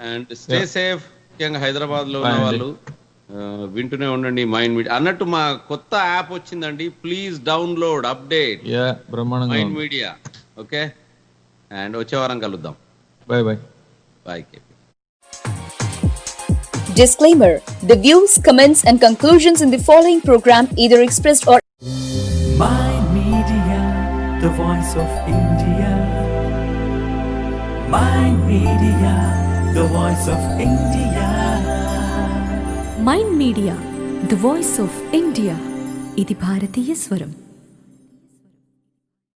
Speaker 3: అండ్ స్టే సేఫ్. ముఖ్యంగా హైదరాబాద్ లో ఉన్న వాళ్ళు వింటూనే ఉండండి మైండ్ మీడియా. అన్నట్టు మా కొత్త యాప్ వచ్చిందండి, please download, update mind media. Okay, and వచ్చే వారం కలుద్దాం.
Speaker 4: Bye.
Speaker 5: Disclaimer: the views, comments and conclusions in the following program either expressed or
Speaker 1: Mind Media, the voice of India. Mind Media, the voice of India.
Speaker 2: Mind media the voice of India. ఇది భారతీయ స్వరం.